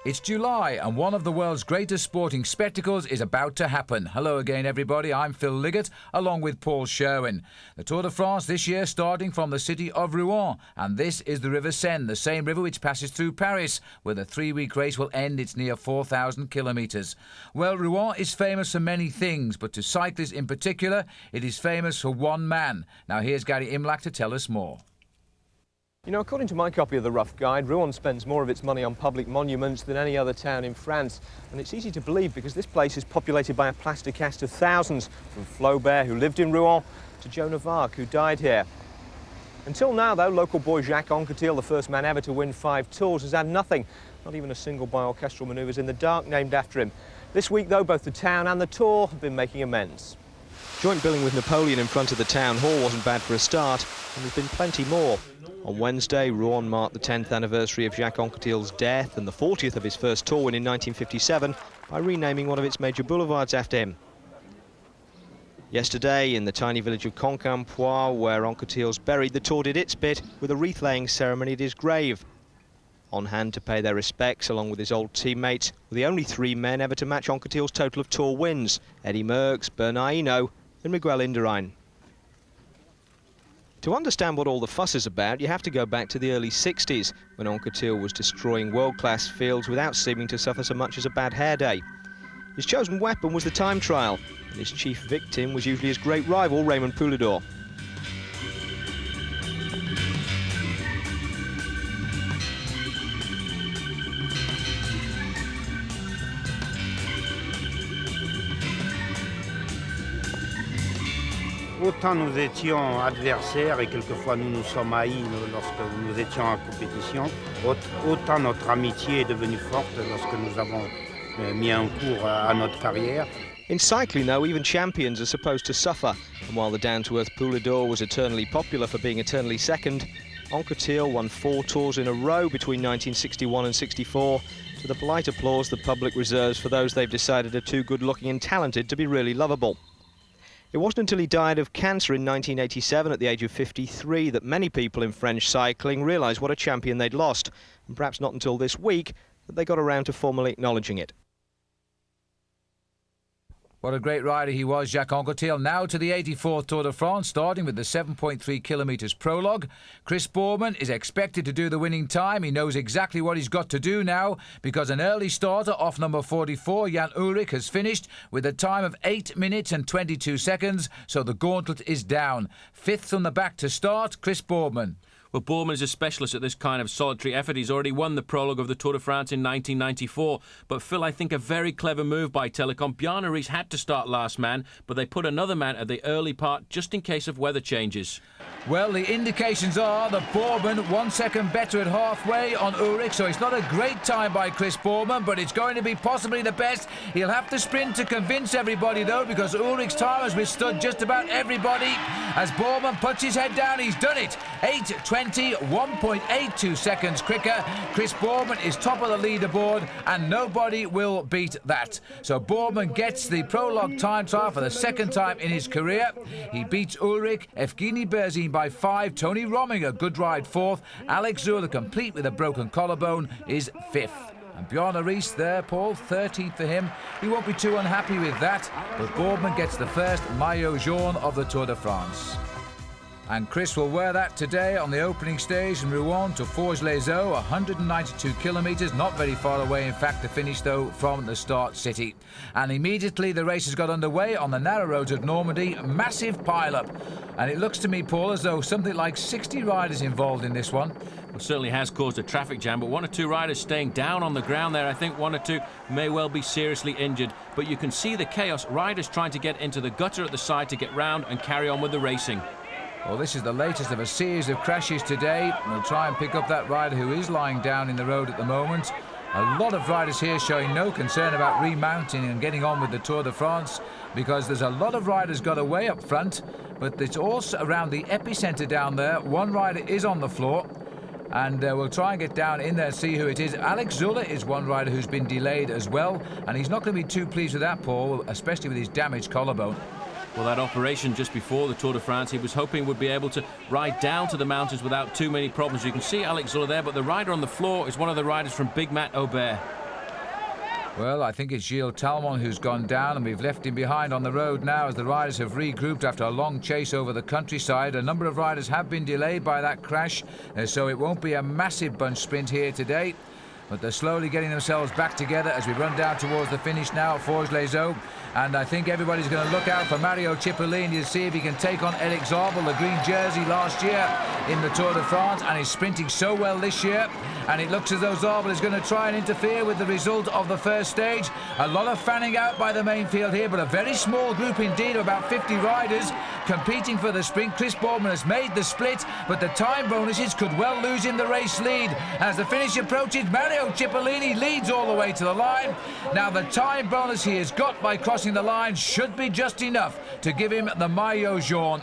It's July and one of the world's greatest sporting spectacles is about to happen. Hello again everybody, I'm Phil Liggett along with Paul Sherwin. The Tour de France this year starting from the city of Rouen, and this is the River Seine, the same river which passes through Paris, where the 3-week race will end its near 4,000 kilometres. Well, Rouen is famous for many things, but to cyclists in particular, it is famous for one man. Now here's Gary Imlach to tell us more. You know, according to my copy of the Rough Guide, Rouen spends more of its money on public monuments than any other town in France. And it's easy to believe because this place is populated by a plaster cast of thousands, from Flaubert, who lived in Rouen, to Joan of Arc, who died here. Until now, though, local boy Jacques Anquetil, the first man ever to win 5 Tours, has had nothing. Not even a single by orchestral manoeuvres in the dark named after him. This week, though, both the town and the Tour have been making amends. Joint billing with Napoleon in front of the town hall wasn't bad for a start, and there's been plenty more. On Wednesday, Rouen marked the 10th anniversary of Jacques Anquetil's death and the 40th of his first Tour win in 1957 by renaming one of its major boulevards after him. Yesterday, in the tiny village of Quincampoix, where Anquetil's buried, the Tour did its bit with a wreath-laying ceremony at his grave. On hand to pay their respects, along with his old teammates, were the only 3 men ever to match Anquetil's total of Tour wins: Eddy Merckx, Bernard Hinault and Miguel Indurain. To understand what all the fuss is about, you have to go back to the early 60s, when Anquetil was destroying world-class fields without seeming to suffer so much as a bad hair day. His chosen weapon was the time trial, and his chief victim was usually his great rival, Raymond Poulidor. Autant nous étions adversaires et quelquefois nous nous sommes haïs lorsque nous étions en compétition, autant notre amitié est devenue forte lorsque nous avons mis un cours à notre carrière. In cycling, though, even champions are supposed to suffer, and while the down-to-earth Poulidor was eternally popular for being eternally second, Anquetil won 4 Tours in a row between 1961 and 64, to the polite applause the public reserves for those they've decided are too good-looking and talented to be really lovable. It wasn't until he died of cancer in 1987 at the age of 53 that many people in French cycling realised what a champion they'd lost, and perhaps not until this week that they got around to formally acknowledging it. What a great rider he was, Jacques Anquetil. Now to the 84th Tour de France, starting with the 7.3 kilometres prologue. Chris Boorman is expected to do the winning time. He knows exactly what he's got to do now, because an early starter off number 44, Jan Ullrich, has finished with a time of 8 minutes and 22 seconds, so the gauntlet is down. 5th from the back to start, Chris Boorman. Well, Boorman is a specialist at this kind of solitary effort. He's already won the prologue of the Tour de France in 1994. But Phil, I think a very clever move by Telecom. Bjarne Riis had to start last man, but they put another man at the early part just in case of weather changes. Well, the indications are that Boorman 1 second better at halfway on Ullrich, so it's not a great time by Chris Boorman, but it's going to be possibly the best. He'll have to sprint to convince everybody, though, because Ullrich's time has withstood just about everybody. As Boorman puts his head down, he's done it. 8:20, 1.82 seconds quicker. Chris Boorman is top of the leaderboard, and nobody will beat that. So Boorman gets the prologue time trial for the 2nd time in his career. He beats Ullrich, Evgeny Berzin by 5, Tony Rominger, good ride 4th, Alex Zülle, complete with a broken collarbone, is 5th. And Bjarne Riis there, Paul, 13th for him. He won't be too unhappy with that, but Boorman gets the first maillot jaune of the Tour de France. And Chris will wear that today on the opening stage in Rouen to Forges-les-Eaux, 192 kilometres, not very far away, in fact, to finish, though, from the start city. And immediately the races got underway on the narrow roads of Normandy, massive pile-up. And it looks to me, Paul, as though something like 60 riders involved in this one. Well, certainly has caused a traffic jam, but 1 or 2 riders staying down on the ground there. I think 1 or 2 may well be seriously injured, but you can see the chaos, riders trying to get into the gutter at the side to get round and carry on with the racing. Well, this is the latest of a series of crashes today. We'll try and pick up that rider who is lying down in the road at the moment. A lot of riders here showing no concern about remounting and getting on with the Tour de France, because there's a lot of riders got away up front, but it's also around the epicentre down there. One rider is on the floor, and we'll try and get down in there and see who it is. Alex Zülle is one rider who's been delayed as well, and he's not going to be too pleased with that, Paul, especially with his damaged collarbone. Well, that operation just before the Tour de France, he was hoping would be able to ride down to the mountains without too many problems. You can see Alex Zülle there, but the rider on the floor is one of the riders from Big Mat Aubert. Well, I think it's Gilles Talmont who's gone down, and we've left him behind on the road now as the riders have regrouped after a long chase over the countryside. A number of riders have been delayed by that crash, so it won't be a massive bunch sprint here today. But they're slowly getting themselves back together as we run down towards the finish now at Forges-les-Eaux. And I think everybody's going to look out for Mario Cipollini to see if he can take on Eric Zabel, the green jersey last year in the Tour de France, and he's sprinting so well this year. And it looks as though Zabel is going to try and interfere with the result of the first stage. A lot of fanning out by the main field here, but a very small group indeed of about 50 riders competing for the sprint. Chris Boardman has made the split, but the time bonuses could well lose him the race lead. As the finish approaches, Mario Cipollini leads all the way to the line. Now the time bonus he has got by crossing the line should be just enough to give him the maillot jaune.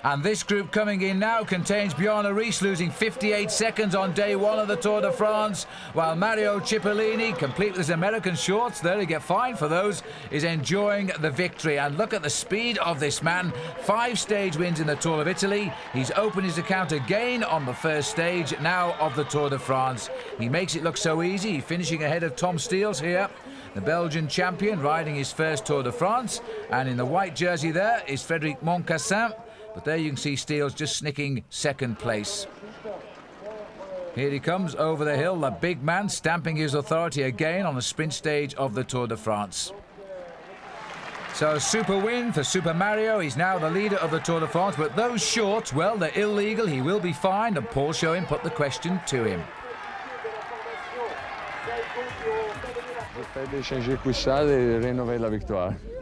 And this group coming in now contains Bjarne Riis losing 58 seconds on day one of the Tour de France, while Mario Cipollini, complete with his American shorts, there he get fined for those, is enjoying the victory. And look at the speed of this man. 5 stage wins in the Tour of Italy. He's opened his account again on the first stage now of the Tour de France. He makes it look so easy, finishing ahead of Tom Steels here, the Belgian champion riding his first Tour de France. And in the white jersey there is Frédéric Moncassin. But there you can see Steels just snicking second place. Here he comes over the hill, the big man stamping his authority again on the sprint stage of the Tour de France. So a super win for Super Mario. He's now the leader of the Tour de France. But those shorts, well, they're illegal. He will be fined. And Paul Schoen put the question to him.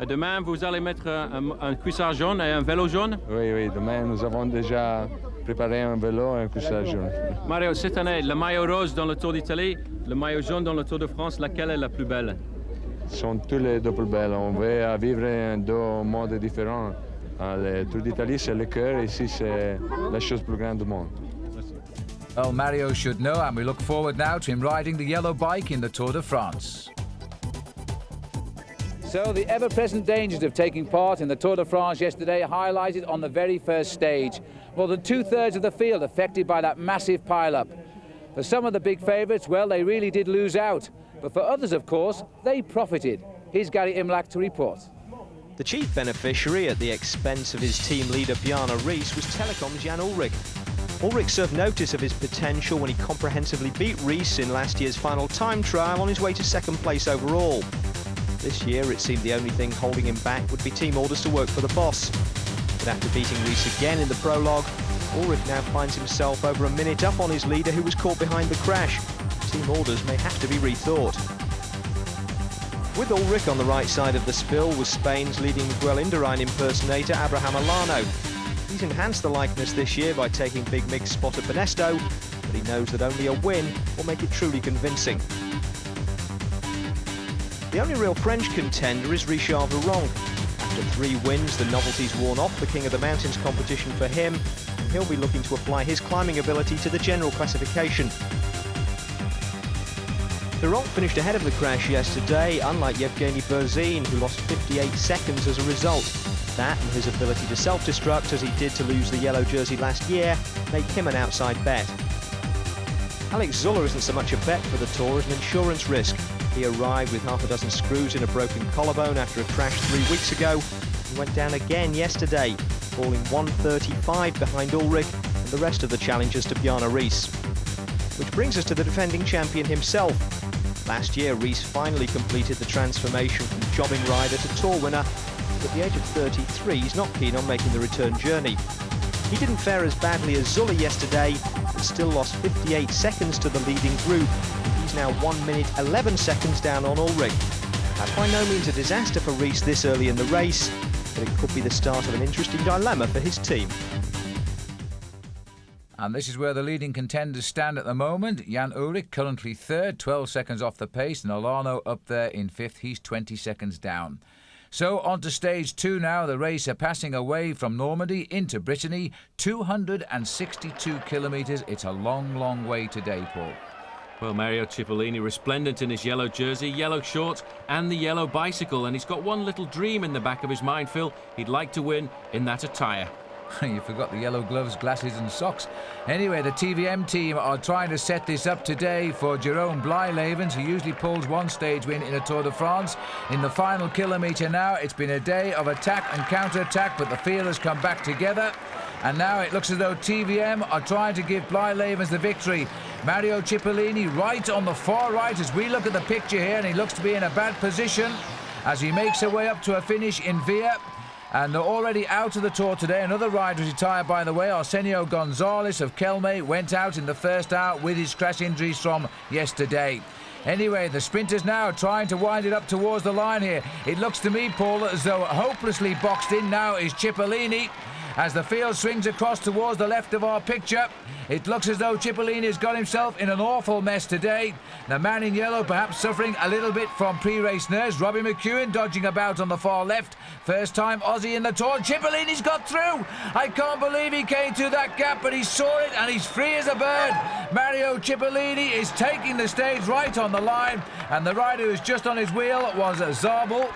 Demain, vous allez mettre un cuissard jaune et un vélo jaune? Oui, demain nous avons déjà préparé un vélo et un cuissard jaune. Mario, cette année, le maillot rose dans le Tour d'Italie, le maillot jaune dans le Tour de France, laquelle est la plus belle? Sont tous les deux plus belles. On va vivre en deux modes différents. Le Tour d'Italie, c'est le cœur, et ici, c'est la chose plus grande du monde. Well, Mario should know, and we look forward now to him riding the yellow bike in the Tour de France. So the ever-present dangers of taking part in the Tour de France yesterday highlighted on the very first stage. More than 2/3 of the field affected by that massive pile-up. For some of the big favourites, well, they really did lose out. But for others, of course, they profited. Here's Gary Imlach to report. The chief beneficiary at the expense of his team leader Bjarne Riis was Telecom's Jan Ullrich. Ullrich served notice of his potential when he comprehensively beat Riis in last year's final time trial on his way to second place overall. This year, it seemed the only thing holding him back would be team orders to work for the boss. But after beating Riis again in the prologue, Ullrich now finds himself over a minute up on his leader, who was caught behind the crash. Team orders may have to be rethought. With Ullrich on the right side of the spill was Spain's leading Miguel Indurain impersonator, Abraham Olano. He's enhanced the likeness this year by taking Big Mig's spot at Benesto, but he knows that only a win will make it truly convincing. The only real French contender is Richard Virenque. After 3 wins, the novelty's worn off the King of the Mountains competition for him, and he'll be looking to apply his climbing ability to the general classification. Virenque finished ahead of the crash yesterday, unlike Yevgeny Berzin, who lost 58 seconds as a result. That and his ability to self-destruct, as he did to lose the yellow jersey last year, make him an outside bet. Alex Zuller isn't so much a bet for the Tour as an insurance risk. He arrived with half a dozen screws in a broken collarbone after a crash 3 weeks ago and went down again yesterday, falling 1:35 behind Ullrich and the rest of the challengers to Bjarne Riis. Which brings us to the defending champion himself. Last year, Riis finally completed the transformation from jobbing rider to Tour winner, but at the age of 33, he's not keen on making the return journey. He didn't fare as badly as Zuller yesterday, but still lost 58 seconds to the leading group. He's now 1 minute 11 seconds down on Ullrich. That's by no means a disaster for Riis this early in the race, but it could be the start of an interesting dilemma for his team. And this is where the leading contenders stand at the moment. Jan Ullrich currently third, 12 seconds off the pace, and Olano up there in fifth. He's 20 seconds down. So on to stage 2 now. The race are passing away from Normandy into Brittany. 262 kilometres. It's a long, long way today, Paul. Well, Mario Cipollini resplendent in his yellow jersey, yellow shorts and the yellow bicycle, and he's got one little dream in the back of his mind, Phil. He'd like to win in that attire. You forgot the yellow gloves, glasses and socks. Anyway, the TVM team are trying to set this up today for Jerome Blijlevens, who usually pulls one stage win in a Tour de France. In the final kilometre now, it's been a day of attack and counter-attack, but the field has come back together. And now it looks as though TVM are trying to give Blijlevens the victory. Mario Cipollini right on the far right as we look at the picture here, and he looks to be in a bad position as he makes her way up to a finish in Via. And they're already out of the Tour today. Another rider retired, by the way. Arsenio Gonzalez of Kelme went out in the first hour with his crash injuries from yesterday. Anyway, the sprinters now trying to wind it up towards the line here. It looks to me, Paul, as though hopelessly boxed in now is Cipollini. As the field swings across towards the left of our picture, it looks as though Cipollini has got himself in an awful mess today. The man in yellow perhaps suffering a little bit from pre-race nerves. Robbie McEwen dodging about on the far left. First time Aussie in the Tour. Cipollini's got through. I can't believe he came through that gap, but he saw it and he's free as a bird. Mario Cipollini is taking the stage right on the line, and the rider who's just on his wheel was Zabel.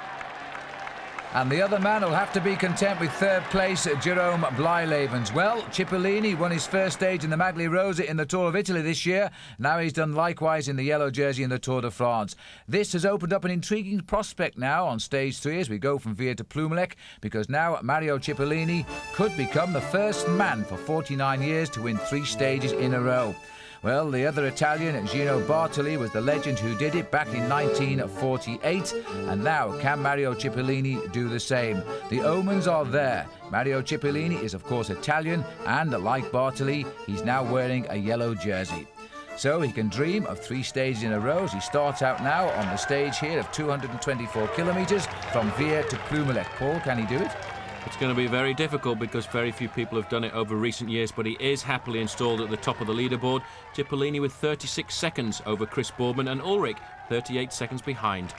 And the other man will have to be content with third place, Jerome Blijlevens. Well, Cipollini won his first stage in the Maglie Rosa in the Tour of Italy this year. Now he's done likewise in the yellow jersey in the Tour de France. This has opened up an intriguing prospect now on stage 3 as we go from Via to Plumelec, because now Mario Cipollini could become the first man for 49 years to win 3 stages in a row. Well, the other Italian, Gino Bartoli, was the legend who did it back in 1948. And now, can Mario Cipollini do the same? The omens are there. Mario Cipollini is, of course, Italian, and like Bartoli, he's now wearing a yellow jersey. So he can dream of 3 stages in a row as he starts out now on the stage here of 224 kilometres from Via to Plumelec. Paul, can he do it? It's going to be very difficult because very few people have done it over recent years, but he is happily installed at the top of the leaderboard. Cipollini with 36 seconds over Chris Boardman, and Ullrich 38 seconds behind.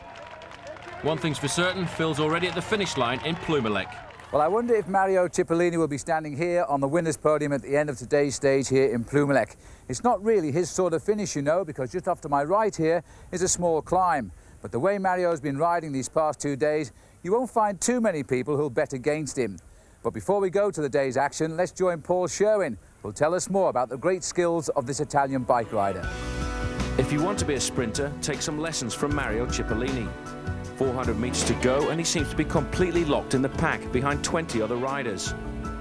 One thing's for certain, Phil's already at the finish line in Plumelec. Well, I wonder if Mario Cipollini will be standing here on the winner's podium at the end of today's stage here in Plumelec. It's not really his sort of finish, you know, because just off to my right here is a small climb. But the way Mario's been riding these past 2 days, you won't find too many people who'll bet against him. But before we go to the day's action, let's join Paul Sherwin, who'll tell us more about the great skills of this Italian bike rider. If you want to be a sprinter, take some lessons from Mario Cipollini. 400 metres to go, and he seems to be completely locked in the pack behind 20 other riders.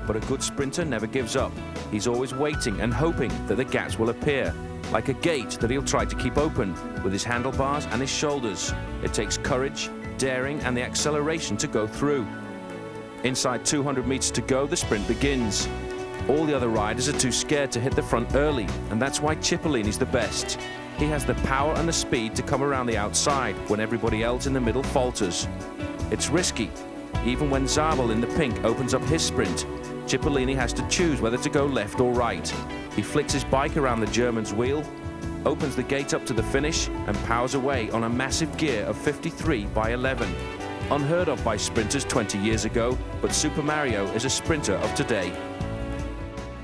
But a good sprinter never gives up. He's always waiting and hoping that the gaps will appear, like a gate that he'll try to keep open with his handlebars and his shoulders. It takes courage, daring and the acceleration to go through. Inside 200 metres to go, the sprint begins. All the other riders are too scared to hit the front early, and that's why Cipollini's the best. He has the power and the speed to come around the outside when everybody else in the middle falters. It's risky. Even when Zabel in the pink opens up his sprint, Cipollini has to choose whether to go left or right. He flicks his bike around the German's wheel, opens the gate up to the finish and powers away on a massive gear of 53/11. Unheard of by sprinters 20 years ago, but Super Mario is a sprinter of today.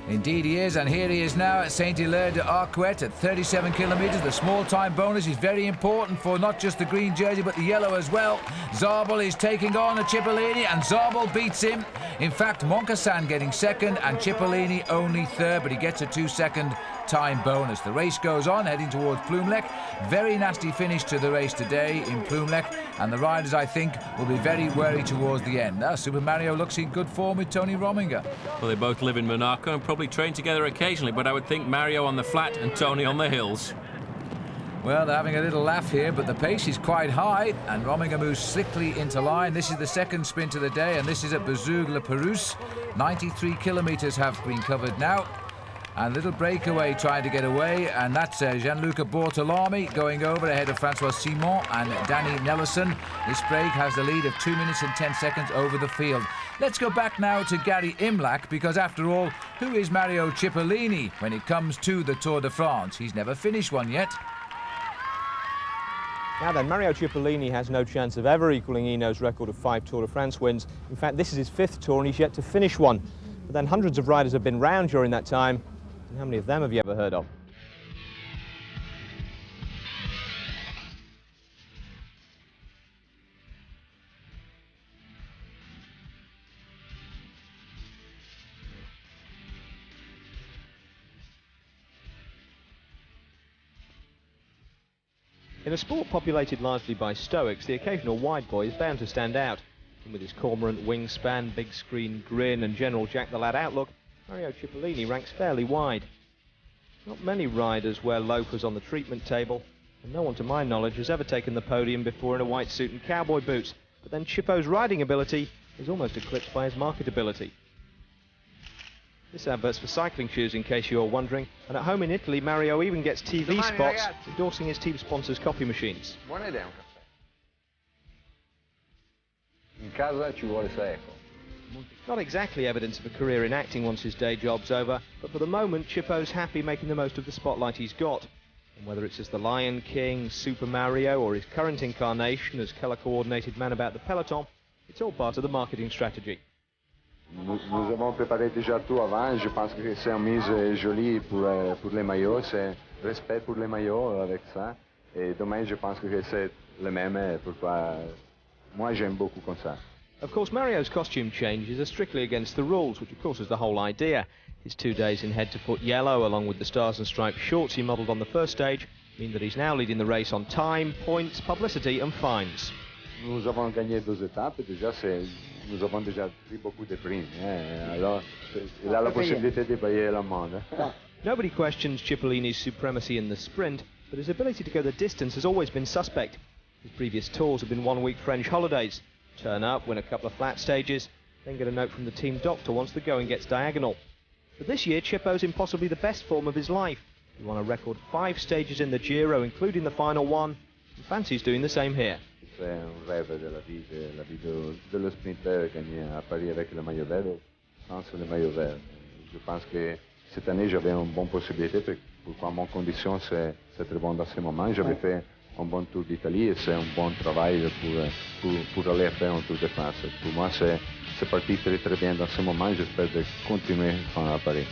Indeed he is, and here he is now at Saint-Hilaire de Arcueil at 37 kilometres. The small time bonus is very important for not just the green jersey but the yellow as well. Zabel is taking on a Cipollini, and Zabel beats him. In fact, Moncassin getting second and Cipollini only third, but he gets a 2-second time bonus. The race goes on, heading towards Plumelec. Very nasty finish to the race today in Plumelec, and the riders, I think, will be very wary towards the end. Now, Super Mario looks in good form with Tony Rominger. Well, they both live in Monaco and probably train together occasionally, but I would think Mario on the flat and Tony on the hills. Well, they're having a little laugh here, but the pace is quite high, and Rominger moves slickly into line. This is the second sprint of the day, and this is at Bezoug-le-Perouse. 93 kilometres have been covered now. And a little breakaway trying to get away, and that's Gianluca Bortolami going over ahead of Francois Simon and Danny Nelson. This break has the lead of 2 minutes and 10 seconds over the field. Let's go back now to Gary Imlach, because after all, who is Mario Cipollini when it comes to the Tour de France? He's never finished one yet. Now then, Mario Cipollini has no chance of ever equalling Hinault's record of 5 Tour de France wins. In fact, this is his 5th Tour and he's yet to finish one. But then hundreds of riders have been round during that time. And how many of them have you ever heard of? In a sport populated largely by stoics, the occasional wide boy is bound to stand out. And with his cormorant wingspan, big screen grin and general Jack-the-Lad outlook, Mario Cipollini ranks fairly wide. Not many riders wear loafers on the treatment table, and no one to my knowledge has ever taken the podium before in a white suit and cowboy boots. But then Chippo's riding ability is almost eclipsed by his marketability. This advert's for cycling shoes, in case you're wondering, and at home in Italy, Mario even gets TV spots endorsing his team sponsors' coffee machines. Buona idea un caffè. In casa ci vuole Saeco. Not exactly evidence of a career in acting once his day job's over, but for the moment, Chippo's happy making the most of the spotlight he's got. And whether it's as the Lion King, Super Mario, or his current incarnation as colour-coordinated man about the peloton, it's all part of the marketing strategy. Nous avons préparé déjà tout avant. Je pense que c'est une mise jolie pour les maillots. C'est respect pour les maillots avec ça. Et demain, je pense que c'est le même. Pourquoi moi, j'aime beaucoup comme ça. Of course, Mario's costume changes are strictly against the rules, which of course is the whole idea. His 2 days in head-to-foot yellow, along with the stars and stripes shorts he modelled on the first stage, mean that he's now leading the race on time, points, publicity and fines. Nous avons gagné 2 étapes. Déjà, nous avons déjà pris beaucoup de primes. Alors, il a la possibilité de payer l'amende. Nobody questions Cipollini's supremacy in the sprint, but his ability to go the distance has always been suspect. His previous tours have been one-week French holidays. Turn up, win a couple of flat stages, then get a note from the team doctor once the going gets diagonal. But this year, Chippo's in possibly the best form of his life. He won a record 5 stages in the Giro, including the final one, and fancies doing the same here. C'est un rêve de la vie de le sprinter gagner à Paris avec le maillot vert, sans le maillot vert. Je pense que cette année j'avais une bonne possibilité, pourquoi mon condition c'est très bon dans ce moment. J'avais fait un bon tour d'Italie et c'est un bon travail pour aller faire un Tour de France. Pour moi c'est parti très bien dans ce moment. J'espère de continuer à Paris.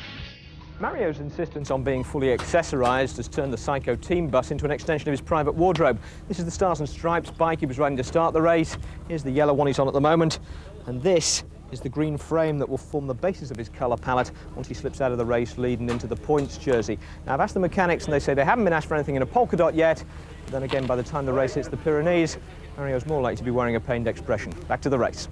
Mario's insistence on being fully accessorised has turned the Psycho team bus into an extension of his private wardrobe. This is the Stars and Stripes bike he was riding to start the race. Here's the yellow one he's on at the moment. And this is the green frame that will form the basis of his colour palette once he slips out of the race leading into the points jersey. Now, I've asked the mechanics and they say they haven't been asked for anything in a polka dot yet. But then again, by the time the race hits the Pyrenees, Mario's more likely to be wearing a pained expression. Back to the race.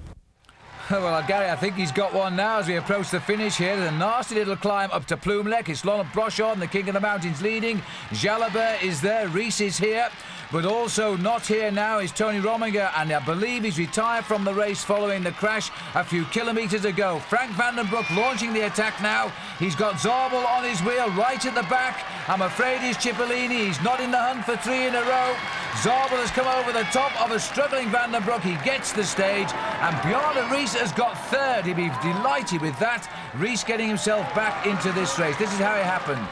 Well, Gary, I think he's got one now as we approach the finish here. There's a nasty little climb up to Plumelec. It's Laurent Brochon, the King of the Mountains, leading. Jalabert is there. Rees is here. But also not here now is Tony Rominger, and I believe he's retired from the race following the crash a few kilometres ago. Frank van den Broek launching the attack now. He's got Zabel on his wheel right at the back. I'm afraid he's Cipollini. He's not in the hunt for 3 in a row. Zabel has come over the top of a struggling Van den Broek. He gets the stage, and Bjarne Riis has got 3rd. He'd be delighted with that. Riis getting himself back into this race. This is how it happened.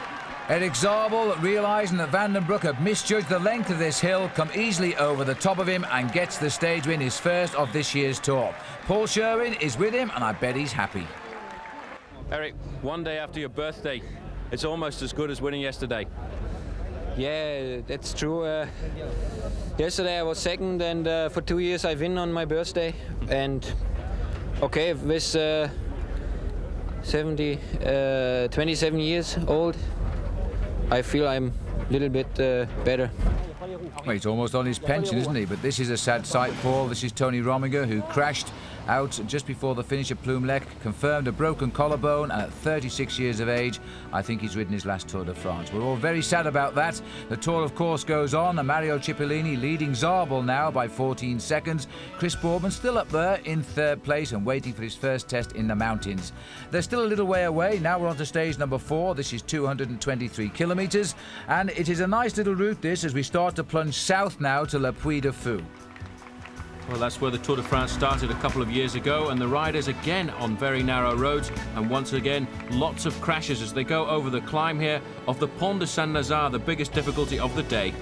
Eric Zabel, realising that Van den Broek had misjudged the length of this hill, come easily over the top of him and gets the stage win, his first of this year's tour. Paul Sherwin is with him, and I bet he's happy. Eric, one day after your birthday, it's almost as good as winning yesterday. Yeah, that's true. Yesterday I was 2nd, and for 2 years I win on my birthday. And okay, with 27 years old, I feel I'm a little bit better. Well, he's almost on his pension, isn't he? But this is a sad sight, Paul. This is Tony Rominger, who crashed out just before the finish at Plumelec, confirmed a broken collarbone, and at 36 years of age, I think he's ridden his last Tour de France. We're all very sad about that. The Tour, of course, goes on, and Mario Cipollini leading Zabel now by 14 seconds. Chris Boardman still up there in 3rd place and waiting for his first test in the mountains. They're still a little way away. Now we're on to stage number 4. This is 223 kilometres, and it is a nice little route, this, as we start to plunge south now to Le Puy de Fou. Well, that's where the Tour de France started a couple of years ago, and the riders again on very narrow roads, and once again lots of crashes as they go over the climb here of the Pont de Saint-Lazare, the biggest difficulty of the day.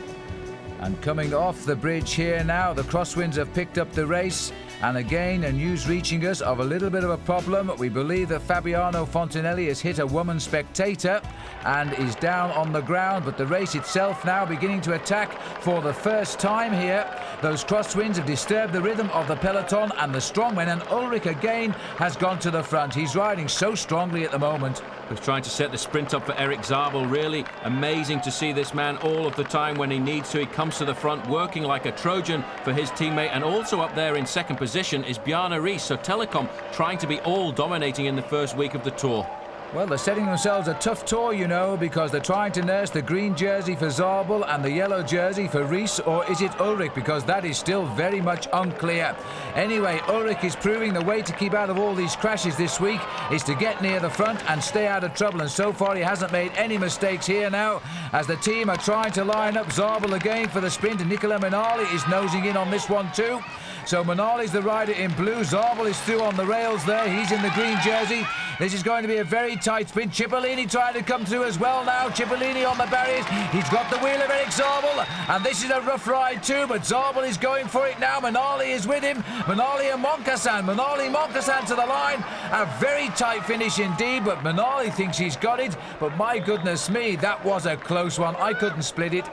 And coming off the bridge here now, the crosswinds have picked up the race, and again a news reaching us of a little bit of a problem. We believe that Fabiano Fontanelli has hit a woman spectator and is down on the ground, but the race itself now beginning to attack for the first time here. Those crosswinds have disturbed the rhythm of the peloton and the strongmen, and Ullrich again has gone to the front. He's riding so strongly at the moment. He's trying to set the sprint up for Eric Zabel. Really amazing to see this man all of the time when he needs to. He comes to the front working like a Trojan for his teammate, and also up there in second position is Jan Ullrich. So Telecom trying to be all dominating in the first week of the Tour. Well, they're setting themselves a tough tour, you know, because they're trying to nurse the green jersey for Zabel and the yellow jersey for Ries, or is it Ullrich? Because that is still very much unclear. Anyway, Ullrich is proving the way to keep out of all these crashes this week is to get near the front and stay out of trouble, and so far he hasn't made any mistakes here now, as the team are trying to line up Zabel again for the sprint, and Nicola Minali is nosing in on this one too. So Minali's the rider in blue. Zabel is through on the rails there. He's in the green jersey. This is going to be a very tight sprint. Cipollini trying to come through as well now. Cipollini on the barriers. He's got the wheel of Eric Zabel. And this is a rough ride too, but Zabel is going for it now. Minali is with him. Minali and Moncassin. Moncassin to the line. A very tight finish indeed, but Minali thinks he's got it. But my goodness me, that was a close one. I couldn't split it.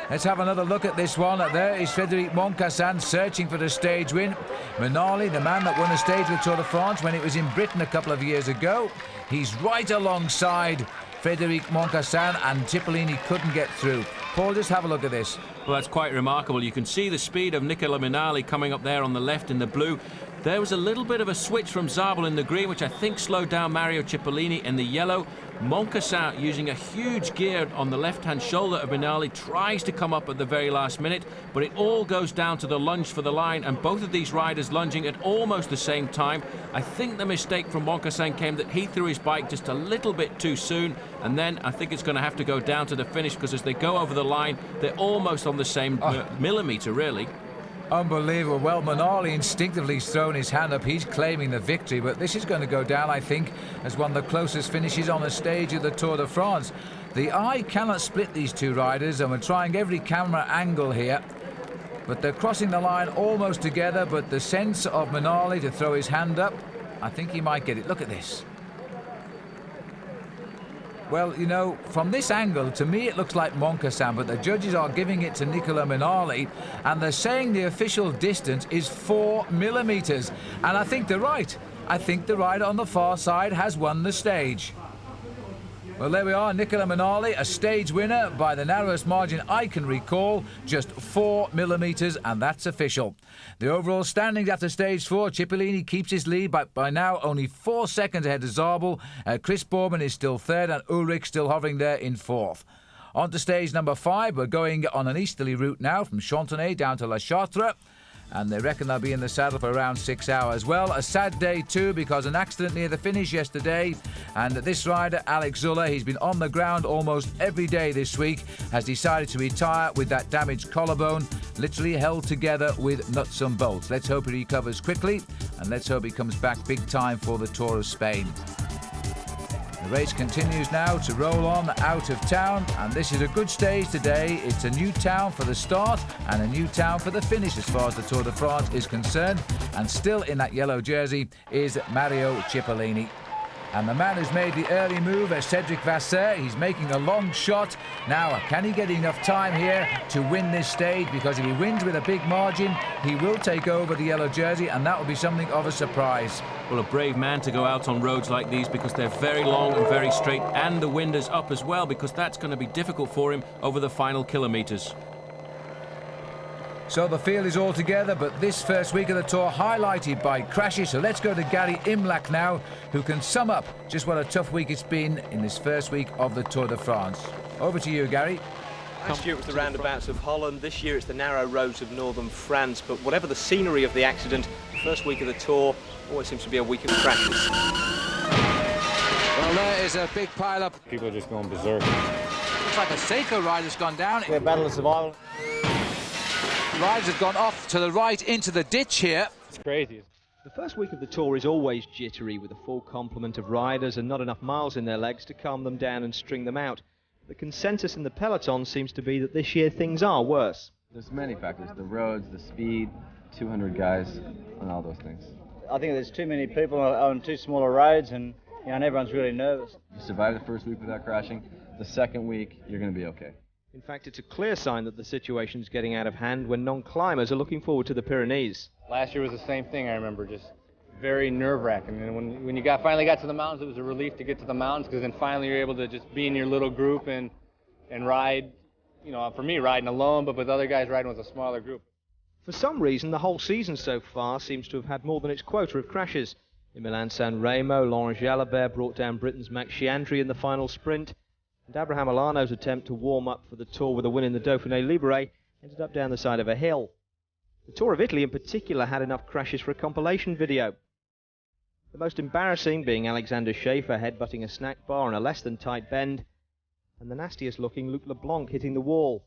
Let's have another look at this one. There is Frédéric Moncassin searching for the stage win. Minali, the man that won a stage with Tour de France when it was in Britain a couple of years ago. He's right alongside Frédéric Moncassin, and Cipollini couldn't get through. Paul, just have a look at this. Well, that's quite remarkable. You can see the speed of Nicola Minali coming up there on the left in the blue. There was a little bit of a switch from Zabel in the green, which I think slowed down Mario Cipollini in the yellow. Moncassin, using a huge gear on the left-hand shoulder of Minali, tries to come up at the very last minute, but it all goes down to the lunge for the line, and both of these riders lunging at almost the same time. I think the mistake from Moncassin came that he threw his bike just a little bit too soon, and then I think it's going to have to go down to the finish, because as they go over the line, they're almost on the same millimetre, really. Unbelievable. Well, Minali instinctively has thrown his hand up. He's claiming the victory, but this is going to go down, I think, as one of the closest finishes on a stage of the Tour de France. The eye cannot split these two riders, and we're trying every camera angle here. But they're crossing the line almost together, but the sense of Minali to throw his hand up, I think he might get it. Look at this. Well, you know, from this angle, to me it looks like Moncassin, but the judges are giving it to Nicola Minali, and they're saying the official distance is 4 millimetres. And I think they're right. I think the rider on the far side has won the stage. Well, there we are, Nicola Minali, a stage winner by the narrowest margin I can recall, just 4 millimetres, and that's official. The overall standings after stage 4, Cipollini keeps his lead by now only 4 seconds ahead of Zabel. Chris Boorman is still third, and Ullrich still hovering there in fourth. On to stage number 5, we're going on an easterly route now from Chantenay down to La Châtre. And they reckon they'll be in the saddle for around 6 hours. Well, a sad day too, because an accident near the finish yesterday, and this rider, Alex Zuller, he's been on the ground almost every day this week, has decided to retire with that damaged collarbone, literally held together with nuts and bolts. Let's hope he recovers quickly, and let's hope he comes back big time for the Tour of Spain. The race continues now to roll on out of town, and this is a good stage today. It's a new town for the start and a new town for the finish as far as the Tour de France is concerned, and still in that yellow jersey is Mario Cipollini. And the man who's made the early move is Cedric Vasseur. He's making a long shot. Now, can he get enough time here to win this stage? Because if he wins with a big margin, he will take over the yellow jersey, and that will be something of a surprise. Well, a brave man to go out on roads like these, because they're very long and very straight, and the wind is up as well, because that's going to be difficult for him over the final kilometres. So the field is all together, but this first week of the Tour highlighted by crashes. So let's go to Gary Imlach now, who can sum up just what a tough week it's been in this first week of the Tour de France. Over to you, Gary. Last year it was the roundabouts of Holland, this year it's the narrow roads of northern France, but whatever the scenery of the accident, the first week of the Tour always seems to be a week of crashes. Well, there is a big pile-up. People are just going berserk. Looks like a Seiko rider's gone down. They're battle of survival. Riders have gone off to the right into the ditch here. It's crazy. The first week of the Tour is always jittery, with a full complement of riders and not enough miles in their legs to calm them down and string them out. The consensus in the peloton seems to be that this year things are worse. There's many factors, the roads, the speed, 200 guys, and all those things. I think there's too many people on too small roads, and everyone's really nervous. You survive the first week without crashing, the second week you're going to be okay. In fact, it's a clear sign that the situation's getting out of hand when non-climbers are looking forward to the Pyrenees. Last year was the same thing, I remember, just very nerve-wracking. And when you finally got to the mountains, it was a relief to get to the mountains, because then finally you're able to just be in your little group and ride, you know, for me, riding alone, but with other guys riding with a smaller group. For some reason, the whole season so far seems to have had more than its quota of crashes. In Milan-San Remo, Laurent Jalabert brought down Britain's Max Chiandri in the final sprint, and Abraham Olano's attempt to warm up for the Tour with a win in the Dauphiné Libéré ended up down the side of a hill. The Tour of Italy in particular had enough crashes for a compilation video. The most embarrassing being Alexander Schaefer headbutting a snack bar on a less than tight bend, and the nastiest looking Luc Leblanc hitting the wall.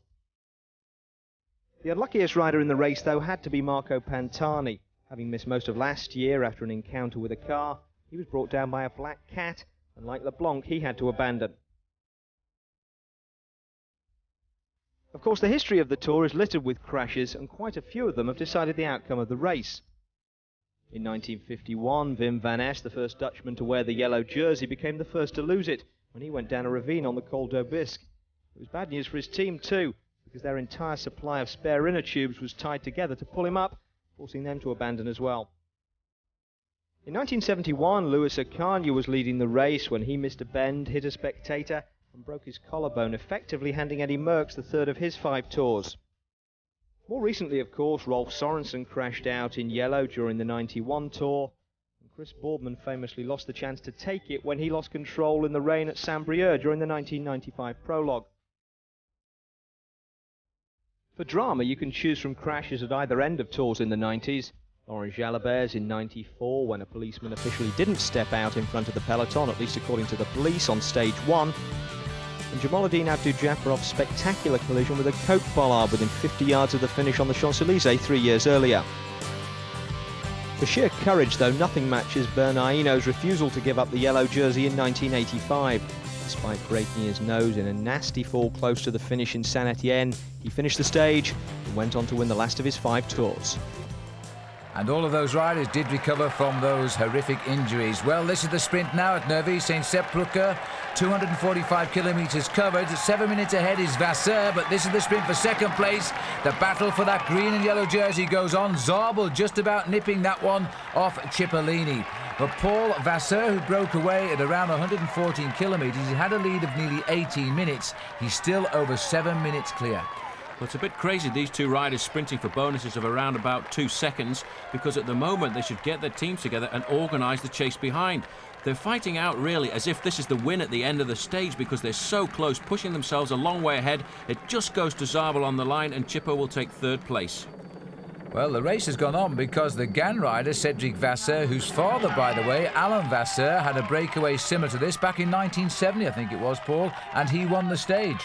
The unluckiest rider in the race, though, had to be Marco Pantani. Having missed most of last year after an encounter with a car, he was brought down by a black cat, and like Leblanc, he had to abandon. Of course, the history of the Tour is littered with crashes, and quite a few of them have decided the outcome of the race. In 1951, Wim van Aert, the first Dutchman to wear the yellow jersey, became the first to lose it when he went down a ravine on the Col d'Aubisque. It was bad news for his team too, because their entire supply of spare inner tubes was tied together to pull him up, forcing them to abandon as well. In 1971, Louis Ocaña was leading the race when he missed a bend, hit a spectator, and broke his collarbone, effectively handing Eddie Merckx the third of his 5 tours. More recently, of course, Rolf Sorensen crashed out in yellow during the 91 Tour, and Chris Boardman famously lost the chance to take it when he lost control in the rain at Saint-Brieuc during the 1995 prologue. For drama, you can choose from crashes at either end of tours in the 90s. Laurent Jalabert's in 94, when a policeman officially didn't step out in front of the peloton, at least according to the police, on stage 1. And Jamaluddin Abdul-Jabbarov's spectacular collision with a coke bollard within 50 yards of the finish on the Champs-Élysées 3 years earlier. For sheer courage, though, nothing matches Bernardino's refusal to give up the yellow jersey in 1985. Despite breaking his nose in a nasty fall close to the finish in Saint-Étienne, he finished the stage and went on to win the last of his 5 tours. And all of those riders did recover from those horrific injuries. Well, this is the sprint now at Neuvy-Saint-Sepulchre. 245 kilometres covered. 7 minutes ahead is Vasseur, but this is the sprint for second place. The battle for that green and yellow jersey goes on. Zabel just about nipping that one off Cipollini. But Paul Vasseur, who broke away at around 114 kilometres, he had a lead of nearly 18 minutes. He's still over 7 minutes clear. Well, it's a bit crazy, these two riders sprinting for bonuses of around about 2 seconds, because at the moment they should get their teams together and organise the chase behind. They're fighting out really as if this is the win at the end of the stage, because they're so close, pushing themselves a long way ahead. It just goes to Zabel on the line, and Chippo will take 3rd place. Well, the race has gone on because the Gann rider, Cedric Vasseur, whose father, by the way, Alain Vasseur, had a breakaway similar to this back in 1970, I think it was, Paul, and he won the stage.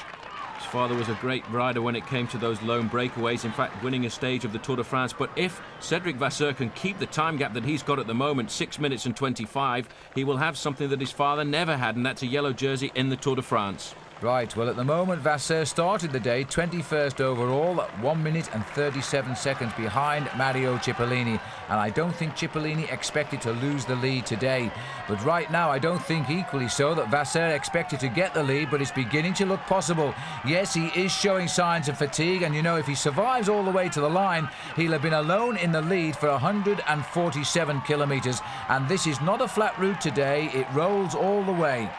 His father was a great rider when it came to those lone breakaways, in fact winning a stage of the Tour de France. But if Cedric Vasseur can keep the time gap that he's got at the moment, 6 minutes and 25, he will have something that his father never had, and that's a yellow jersey in the Tour de France. Right, well, at the moment, Vasseur started the day 21st overall, 1 minute and 37 seconds behind Mario Cipollini. And I don't think Cipollini expected to lose the lead today. But right now, I don't think equally so that Vasseur expected to get the lead, but it's beginning to look possible. Yes, he is showing signs of fatigue, and you know, if he survives all the way to the line, he'll have been alone in the lead for 147 kilometres. And this is not a flat route today, it rolls all the way.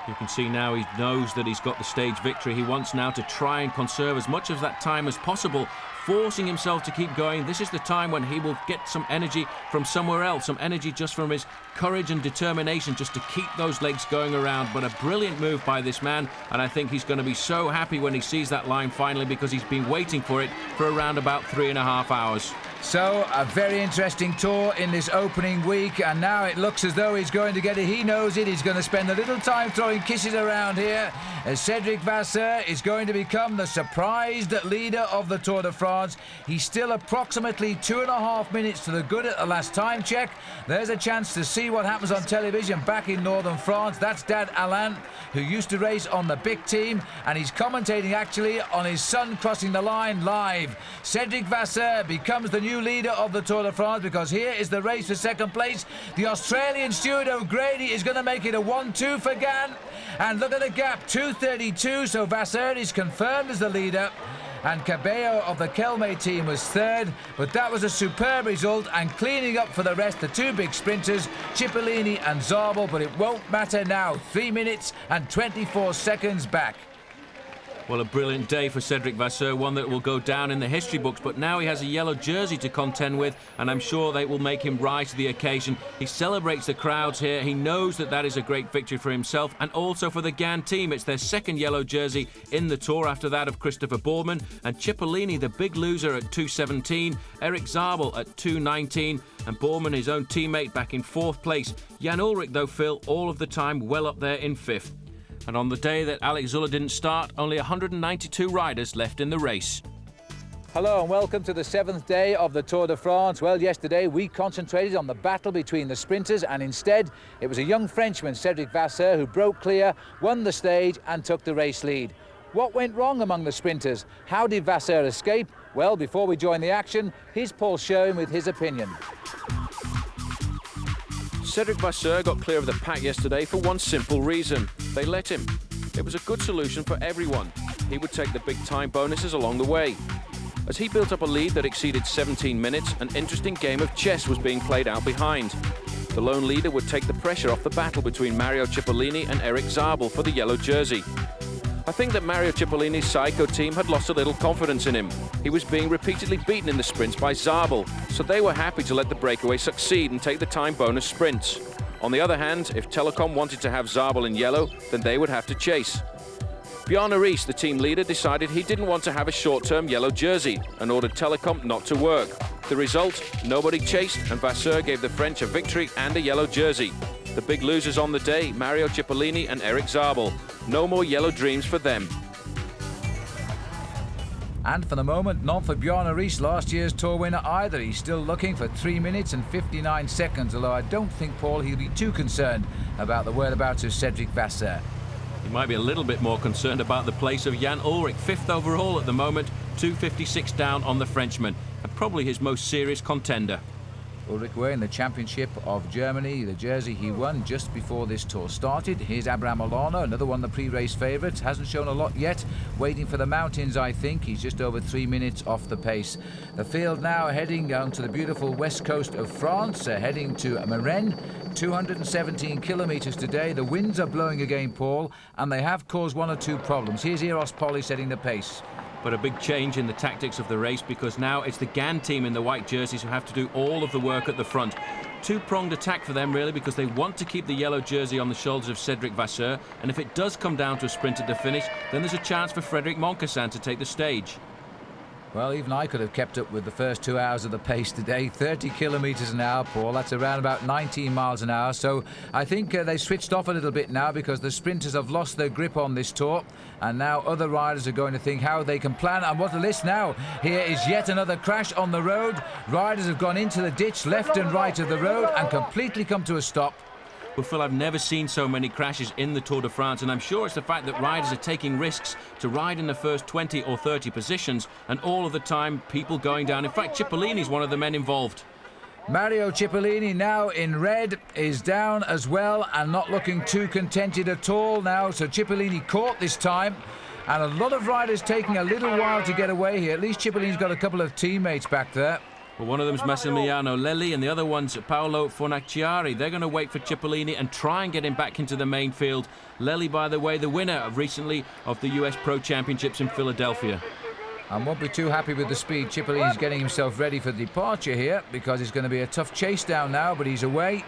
You can see now he knows that he's got the stage victory. He wants now to try and conserve as much of that time as possible, forcing himself to keep going. This is the time when he will get some energy from somewhere else, some energy just from his courage and determination just to keep those legs going around. But a brilliant move by this man, and I think he's going to be so happy when he sees that line finally, because he's been waiting for it for around about 3.5 hours. So, a very interesting tour in this opening week, and now it looks as though he's going to get it. He knows it. He's going to spend a little time throwing kisses around here. As Cedric Vasseur is going to become the surprised leader of the Tour de France. He's still approximately 2.5 minutes to the good at the last time check. There's a chance to see what happens on television back in northern France. That's Dad Alain, who used to race on the big team, and he's commentating actually on his son crossing the line live. Cedric Vasseur becomes the new new leader of the Tour de France, because here is the race for second place. The Australian Stuart O'Grady is going to make it a 1-2 for Gan. And look at the gap, 2:32, so Vasseur is confirmed as the leader. And Cabello of the Kelme team was third, but that was a superb result, and cleaning up for the rest, the two big sprinters, Cipollini and Zabel, but it won't matter now. 3 minutes and 24 seconds back. Well, a brilliant day for Cedric Vasseur, one that will go down in the history books, but now he has a yellow jersey to contend with, and I'm sure they will make him rise to the occasion. He celebrates the crowds here. He knows that that is a great victory for himself and also for the Gan team. It's their second yellow jersey in the Tour after that of Christopher Boorman, and Cipollini, the big loser, at 2:17, Eric Zabel at 2:19, and Boorman, his own teammate, back in fourth place. Jan Ullrich, though, Phil, all of the time well up there in fifth. And on the day that Alex Zülle didn't start, only 192 riders left in the race. Hello and welcome to the 7th day of the Tour de France. Well, yesterday we concentrated on the battle between the sprinters, and instead it was a young Frenchman, Cedric Vasseur, who broke clear, won the stage and took the race lead. What went wrong among the sprinters? How did Vasseur escape? Well, before we join the action, here's Paul Sherwin with his opinion. Cedric Vasseur got clear of the pack yesterday for one simple reason. They let him. It was a good solution for everyone. He would take the big time bonuses along the way. As he built up a lead that exceeded 17 minutes, an interesting game of chess was being played out behind. The lone leader would take the pressure off the battle between Mario Cipollini and Eric Zabel for the yellow jersey. I think that Mario Cipollini's Psycho team had lost a little confidence in him. He was being repeatedly beaten in the sprints by Zabel, so they were happy to let the breakaway succeed and take the time bonus sprints. On the other hand, if Telecom wanted to have Zabel in yellow, then they would have to chase. Jan Ullrich, the team leader, decided he didn't want to have a short-term yellow jersey and ordered Telecom not to work. The result, nobody chased, and Vasseur gave the French a victory and a yellow jersey. The big losers on the day, Mario Cipollini and Eric Zabel. No more yellow dreams for them. And for the moment, none for Jan Ullrich, last year's Tour winner either. He's still looking for 3 minutes and 59 seconds, although I don't think, Paul, he'll be too concerned about the whereabouts of Cedric Vasseur. He might be a little bit more concerned about the place of Jan Ullrich, 5th overall at the moment, 2:56 down on the Frenchman, and probably his most serious contender. Ullrich wearing the Championship of Germany, the jersey he won just before this Tour started. Here's Abraham Olano, another one of the pre-race favourites. Hasn't shown a lot yet. Waiting for the mountains, I think. He's just over 3 minutes off the pace. The field now heading down to the beautiful west coast of France, heading to Marennes. 217 kilometres today. The winds are blowing again, Paul, and they have caused one or two problems. Here's Eros Polly setting the pace. But a big change in the tactics of the race, because now it's the Gan team in the white jerseys who have to do all of the work at the front. Two-pronged attack for them, really, because they want to keep the yellow jersey on the shoulders of Cedric Vasseur, and if it does come down to a sprint at the finish, then there's a chance for Frédéric Moncassin to take the stage. Well, even I could have kept up with the first 2 hours of the pace today. 30 kilometres an hour, Paul. That's around about 19 miles an hour. So I think they switched off a little bit now, because the sprinters have lost their grip on this Tour. And now other riders are going to think how they can plan. And what a list now. Here is yet another crash on the road. Riders have gone into the ditch left and right of the road and completely come to a stop. Well, Phil, I've never seen so many crashes in the Tour de France, and I'm sure it's the fact that riders are taking risks to ride in the first 20 or 30 positions, and all of the time people going down. In fact, Cipollini's one of the men involved. Mario Cipollini, now in red, is down as well and not looking too contented at all now. So Cipollini caught this time, and a lot of riders taking a little while to get away here. At least Cipollini's got a couple of teammates back there. Well, one of them's Massimiliano Lelli and the other one's Paolo Fornaciari. They're going to wait for Cipollini and try and get him back into the main field. Lelli, by the way, the winner of recently of the US Pro Championships in Philadelphia. I won't be too happy with the speed. Cipollini's getting himself ready for departure here, because it's going to be a tough chase down now, but he's away.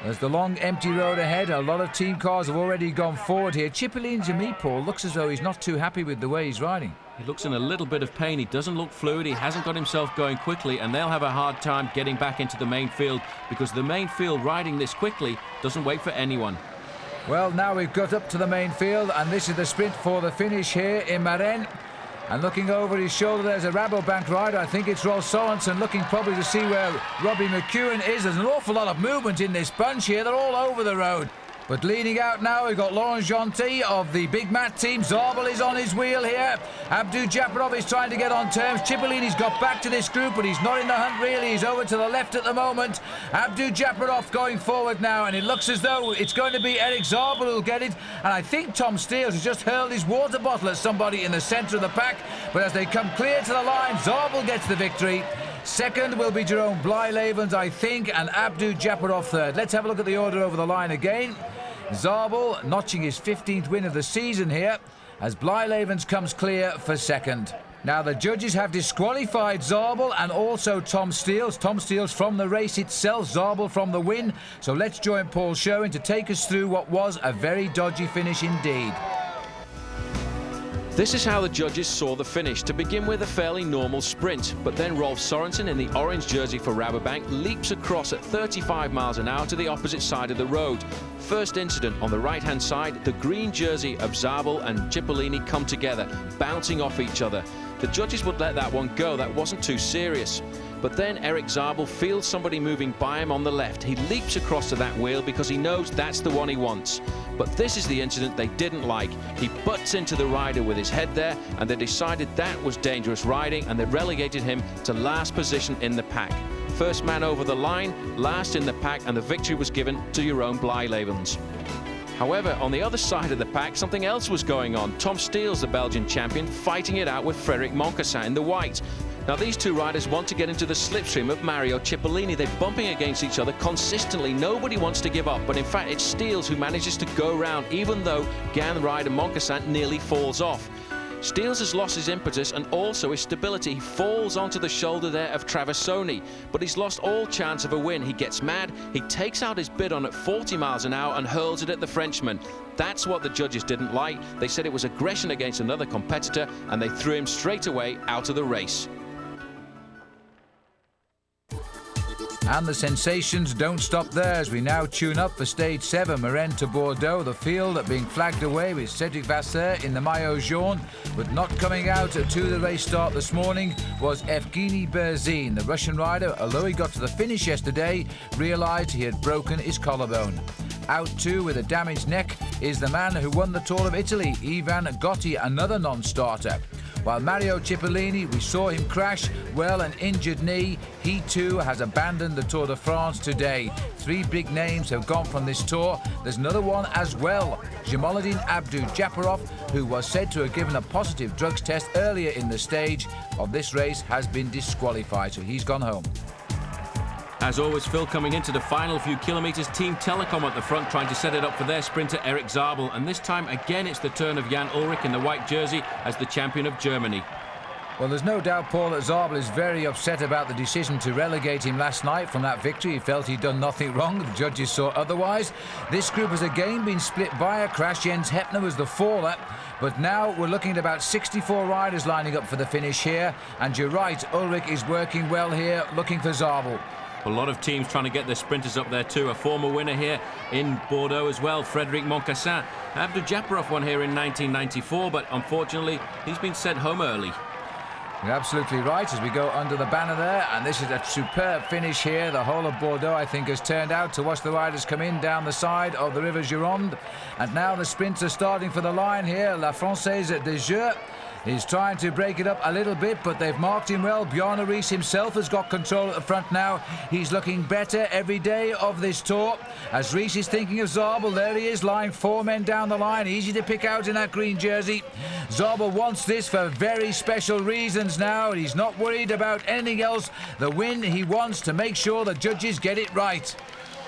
There's the long empty road ahead. A lot of team cars have already gone forward here. Cipollini, to me, Paul, looks as though he's not too happy with the way he's riding. He looks in a little bit of pain. He doesn't look fluid. He hasn't got himself going quickly, and they'll have a hard time getting back into the main field, because the main field riding this quickly doesn't wait for anyone. Well, now we've got up to the main field, and this is the sprint for the finish here in Marennes. And looking over his shoulder, there's a Rabobank rider. I think it's Rolf Sorensen, looking probably to see where Robbie McEwen is. There's an awful lot of movement in this bunch here. They're all over the road. But leading out now, we've got Laurent Gentil of the Big Mat team. Zabel is on his wheel here. Abdu Japarov is trying to get on terms. Cipollini's got back to this group, but he's not in the hunt really. He's over to the left at the moment. Abdu Japarov going forward now, and it looks as though it's going to be Eric Zabel who'll get it. And I think Tom Steels has just hurled his water bottle at somebody in the centre of the pack. But as they come clear to the line, Zabel gets the victory. Second will be Jerome Blyleven's, I think, and Abdu Japarov third. Let's have a look at the order over the line again. Zabel notching his 15th win of the season here as Blyleven's comes clear for second. Now the judges have disqualified Zabel and also Tom Steels. Tom Steels from the race itself, Zabel from the win. So let's join Paul Sherwin to take us through what was a very dodgy finish indeed. This is how the judges saw the finish. To begin with, a fairly normal sprint, but then Rolf Sorensen in the orange jersey for Rabobank leaps across at 35 miles an hour to the opposite side of the road. First incident on the right-hand side, the green jersey of Zabel and Cipollini come together, bouncing off each other. The judges would let that one go, that wasn't too serious. But then Eric Zabel feels somebody moving by him on the left. He leaps across to that wheel because he knows that's the one he wants. But this is the incident they didn't like. He butts into the rider with his head there, and they decided that was dangerous riding, and they relegated him to last position in the pack. First man over the line, last in the pack, and the victory was given to Jeroen Blyleven's. However, on the other side of the pack, something else was going on. Tom Steels, the Belgian champion, fighting it out with Frédéric Moncassin in the white. Now, these two riders want to get into the slipstream of Mario Cipollini. They're bumping against each other consistently. Nobody wants to give up, but in fact, it's Steels who manages to go round, even though Gan rider Moncassin nearly falls off. Steels has lost his impetus and also his stability. He falls onto the shoulder there of Traversoni, but he's lost all chance of a win. He gets mad, he takes out his bidon at 40 miles an hour and hurls it at the Frenchman. That's what the judges didn't like. They said it was aggression against another competitor, and they threw him straight away out of the race. And the sensations don't stop there as we now tune up for stage 7, Marennes to Bordeaux. The field being flagged away with Cédric Vasseur in the maillot jaune, but not coming out to the race start this morning was Evgeny Berzin. The Russian rider, although he got to the finish yesterday, realised he had broken his collarbone. Out too with a damaged neck is the man who won the Tour of Italy, Ivan Gotti, another non-starter. While Mario Cipollini, we saw him crash, well, an injured knee. He too has abandoned the Tour de France today. 3 big names have gone from this tour. There's another one as well. Jamaluddin Abdu Japarov, who was said to have given a positive drugs test earlier in the stage of this race, has been disqualified, so he's gone home. As always, Phil, coming into the final few kilometres, Team Telecom at the front trying to set it up for their sprinter Eric Zabel, and this time again it's the turn of Jan Ullrich in the white jersey as the champion of Germany. Well, there's no doubt, Paul, that Zabel is very upset about the decision to relegate him last night from that victory. He felt he'd done nothing wrong. The judges saw otherwise. This group has again been split by a crash. Jens Heppner was the faller. But now we're looking at about 64 riders lining up for the finish here. And you're right, Ullrich is working well here, looking for Zabel. A lot of teams trying to get their sprinters up there too. A former winner here in Bordeaux as well, Frédéric Moncassin. Abdu Japarov won here in 1994, but unfortunately he's been sent home early. You're absolutely right as we go under the banner there, and this is a superb finish here. The whole of Bordeaux, I think, has turned out to watch the riders come in down the side of the River Gironde. And now the sprints are starting for the line here. La Française de Jeux is trying to break it up a little bit, but they've marked him well. Bjarne Riis himself has got control at the front now. He's looking better every day of this tour. As Riis is thinking of Zabel, there he is, lying 4 men down the line. Easy to pick out in that green jersey. Zabel wants this for very special reasons now. He's not worried about anything else. The win he wants to make sure the judges get it right.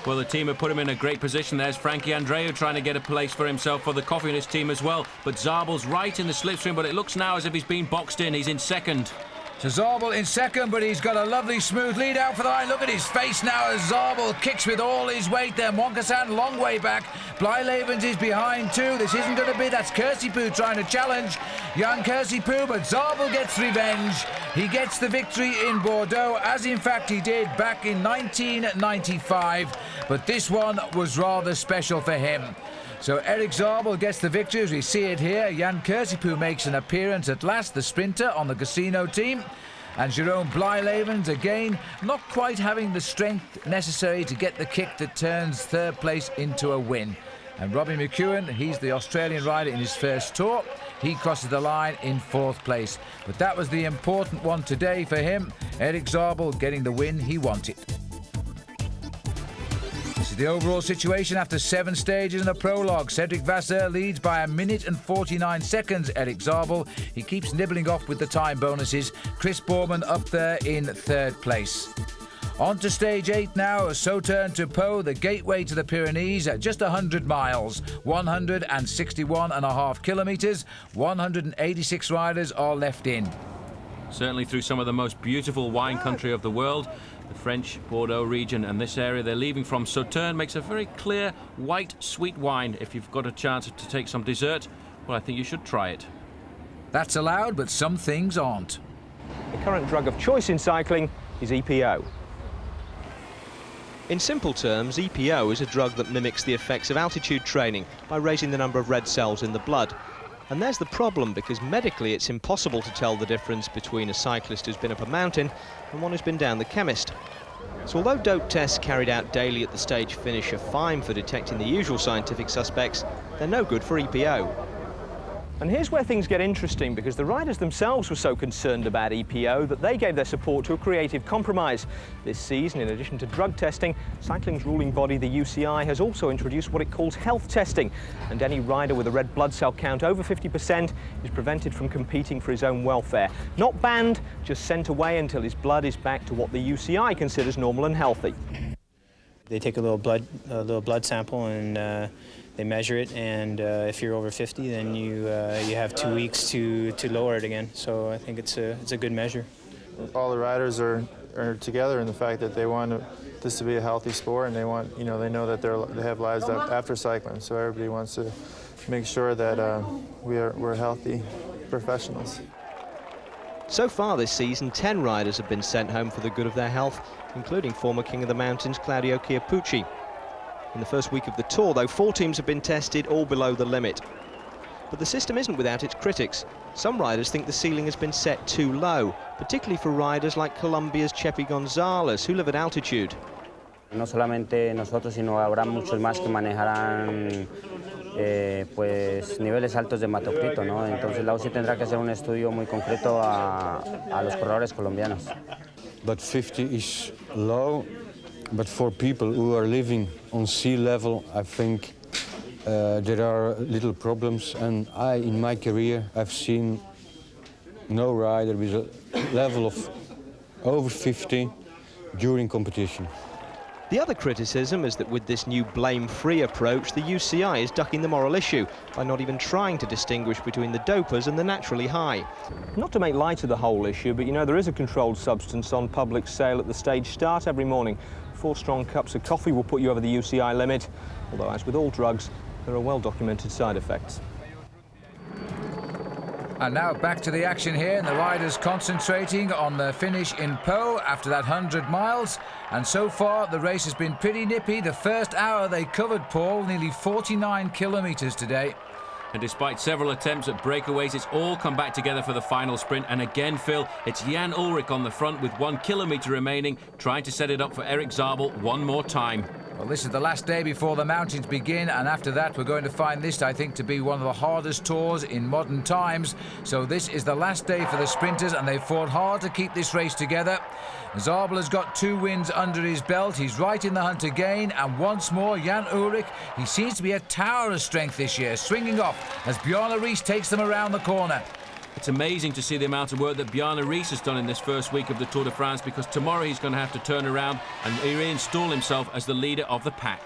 Well, the team have put him in a great position. There's Frankie Andreu trying to get a place for himself for the coffee in his team as well. But Zabel's right in the slipstream, but it looks now as if he's been boxed in. He's in second. So Zabel in second, but he's got a lovely smooth lead out for the line. Look at his face now as Zabel kicks with all his weight there. Moncassin long way back. Blyleven's is behind too. This isn't going to be, that's Kersipou trying to challenge Jan Kersipou, but Zabel gets revenge. He gets the victory in Bordeaux, as in fact he did back in 1995. But this one was rather special for him. So Eric Zabel gets the victory as we see it here. Jan Kersipou makes an appearance at last, the sprinter on the Casino team. And Jeroen Blyleven's again not quite having the strength necessary to get the kick that turns third place into a win. And Robbie McEwen, he's the Australian rider in his first tour. He crosses the line in 4th place. But that was the important one today for him. Erik Zabel getting the win he wanted. This is the overall situation after 7 stages in the prologue. Cedric Vasseur leads by 1 minute and 49 seconds. Erik Zabel, he keeps nibbling off with the time bonuses. Chris Boorman up there in 3rd place. On to stage 8 now, Sauternes to Pau, the gateway to the Pyrenees, at just 100 miles, 161.5 kilometres, 186 riders are left in. Certainly through some of the most beautiful wine country of the world, the French Bordeaux region, and this area they're leaving from, Sauternes, makes a very clear, white, sweet wine. If you've got a chance to take some dessert, well, I think you should try it. That's allowed, but some things aren't. The current drug of choice in cycling is EPO. In simple terms, EPO is a drug that mimics the effects of altitude training by raising the number of red cells in the blood. And there's the problem, because medically it's impossible to tell the difference between a cyclist who's been up a mountain and one who's been down the chemist. So although dope tests carried out daily at the stage finish are fine for detecting the usual scientific suspects, they're no good for EPO. And here's where things get interesting, because the riders themselves were so concerned about EPO that they gave their support to a creative compromise. This season, in addition to drug testing, cycling's ruling body, the UCI, has also introduced what it calls health testing. And any rider with a red blood cell count over 50% is prevented from competing for his own welfare. Not banned, just sent away until his blood is back to what the UCI considers normal and healthy. They take a little blood sample and they measure it, and if you're over 50, then you have 2 weeks to lower it again. So I think it's a good measure. All the riders are together in the fact that they want this to be a healthy sport, and they want, they know that they have lives after cycling. So everybody wants to make sure that we're healthy professionals. So far this season, 10 riders have been sent home for the good of their health, including former King of the Mountains Claudio Chiappucci. In the first week of the Tour, though, 4 teams have been tested, all below the limit. But the system isn't without its critics. Some riders think the ceiling has been set too low, particularly for riders like Colombia's Chepi Gonzalez, who live at altitude. No solamente nosotros, sino habrá muchos más que manejarán pues niveles altos de hematocrito, ¿no? Entonces la UCI tendrá que hacer un estudio muy concreto a los corredores colombianos. But 50 is low. But for people who are living on sea level, I think there are little problems. And in my career, I've seen no rider with a level of over 50 during competition. The other criticism is that with this new blame-free approach, the UCI is ducking the moral issue by not even trying to distinguish between the dopers and the naturally high. Not to make light of the whole issue, but there is a controlled substance on public sale at the stage start every morning. 4 strong cups of coffee will put you over the UCI limit, although as with all drugs, there are well-documented side effects. And now back to the action here, and the riders concentrating on the finish in Pau after that 100 miles. And so far, the race has been pretty nippy. The first hour they covered, Paul, nearly 49 kilometres today. And despite several attempts at breakaways, it's all come back together for the final sprint. And again, Phil, it's Jan Ullrich on the front with 1 kilometre remaining, trying to set it up for Erik Zabel one more time. Well, this is the last day before the mountains begin, and after that we're going to find this, I think, to be one of the hardest tours in modern times. So this is the last day for the sprinters, and they've fought hard to keep this race together. Zabel has got 2 wins under his belt. He's right in the hunt again, and once more, Jan Ullrich, he seems to be a tower of strength this year, swinging off as Bjarne Riis takes them around the corner. It's amazing to see the amount of work that Bjarne Riis has done in this first week of the Tour de France, because tomorrow he's going to have to turn around and reinstall himself as the leader of the pack.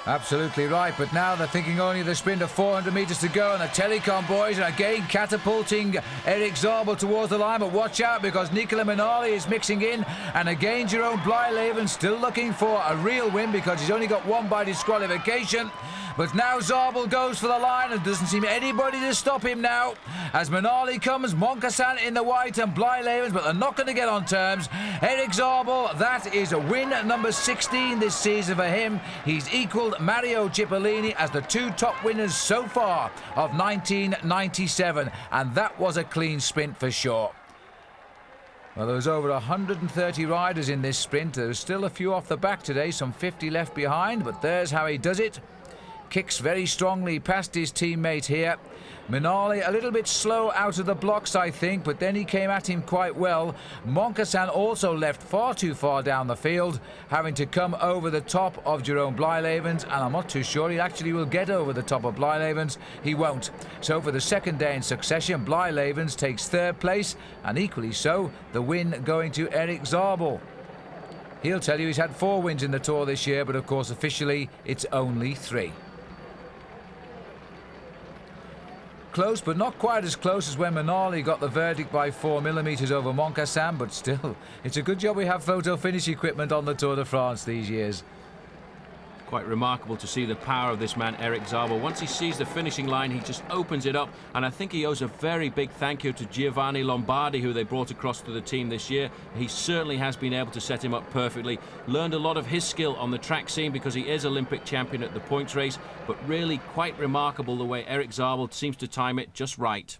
Absolutely right, but now they're thinking only of the sprint of 400 metres to go, and the Telecom boys are again catapulting Erik Zabel towards the line, but watch out because Nicola Minali is mixing in, and again Jerome Blijleven still looking for a real win because he's only got 1 by disqualification. But now Zabel goes for the line, and doesn't seem anybody to stop him now. As Minali comes, Moncassin in the white and Blijlevens, but they're not going to get on terms. Erik Zabel, that is a win number 16 this season for him. He's equalled Mario Cipollini as the 2 top winners so far of 1997, and that was a clean sprint for sure. Well, there was over 130 riders in this sprint. There's still a few off the back today, some 50 left behind, but there's how he does it. Kicks very strongly past his teammate here. Minali a little bit slow out of the blocks, I think, but then he came at him quite well. Moncassin also left far too far down the field, having to come over the top of Jerome Blijlevens, and I'm not too sure he actually will get over the top of Blijlevens. He won't. So for the second day in succession, Blijlevens takes third place, and equally so, the win going to Erik Zabel. He'll tell you he's had 4 wins in the Tour this year, but of course officially it's only 3. Close, but not quite as close as when Minali got the verdict by 4 millimetres over Moncassin, but still, it's a good job we have photo finish equipment on the Tour de France these years. Quite remarkable to see the power of this man, Erik Zabel. Once he sees the finishing line, he just opens it up, and I think he owes a very big thank you to Giovanni Lombardi, who they brought across to the team this year. He certainly has been able to set him up perfectly. Learned a lot of his skill on the track scene because he is Olympic champion at the points race, but really quite remarkable the way Erik Zabel seems to time it just right.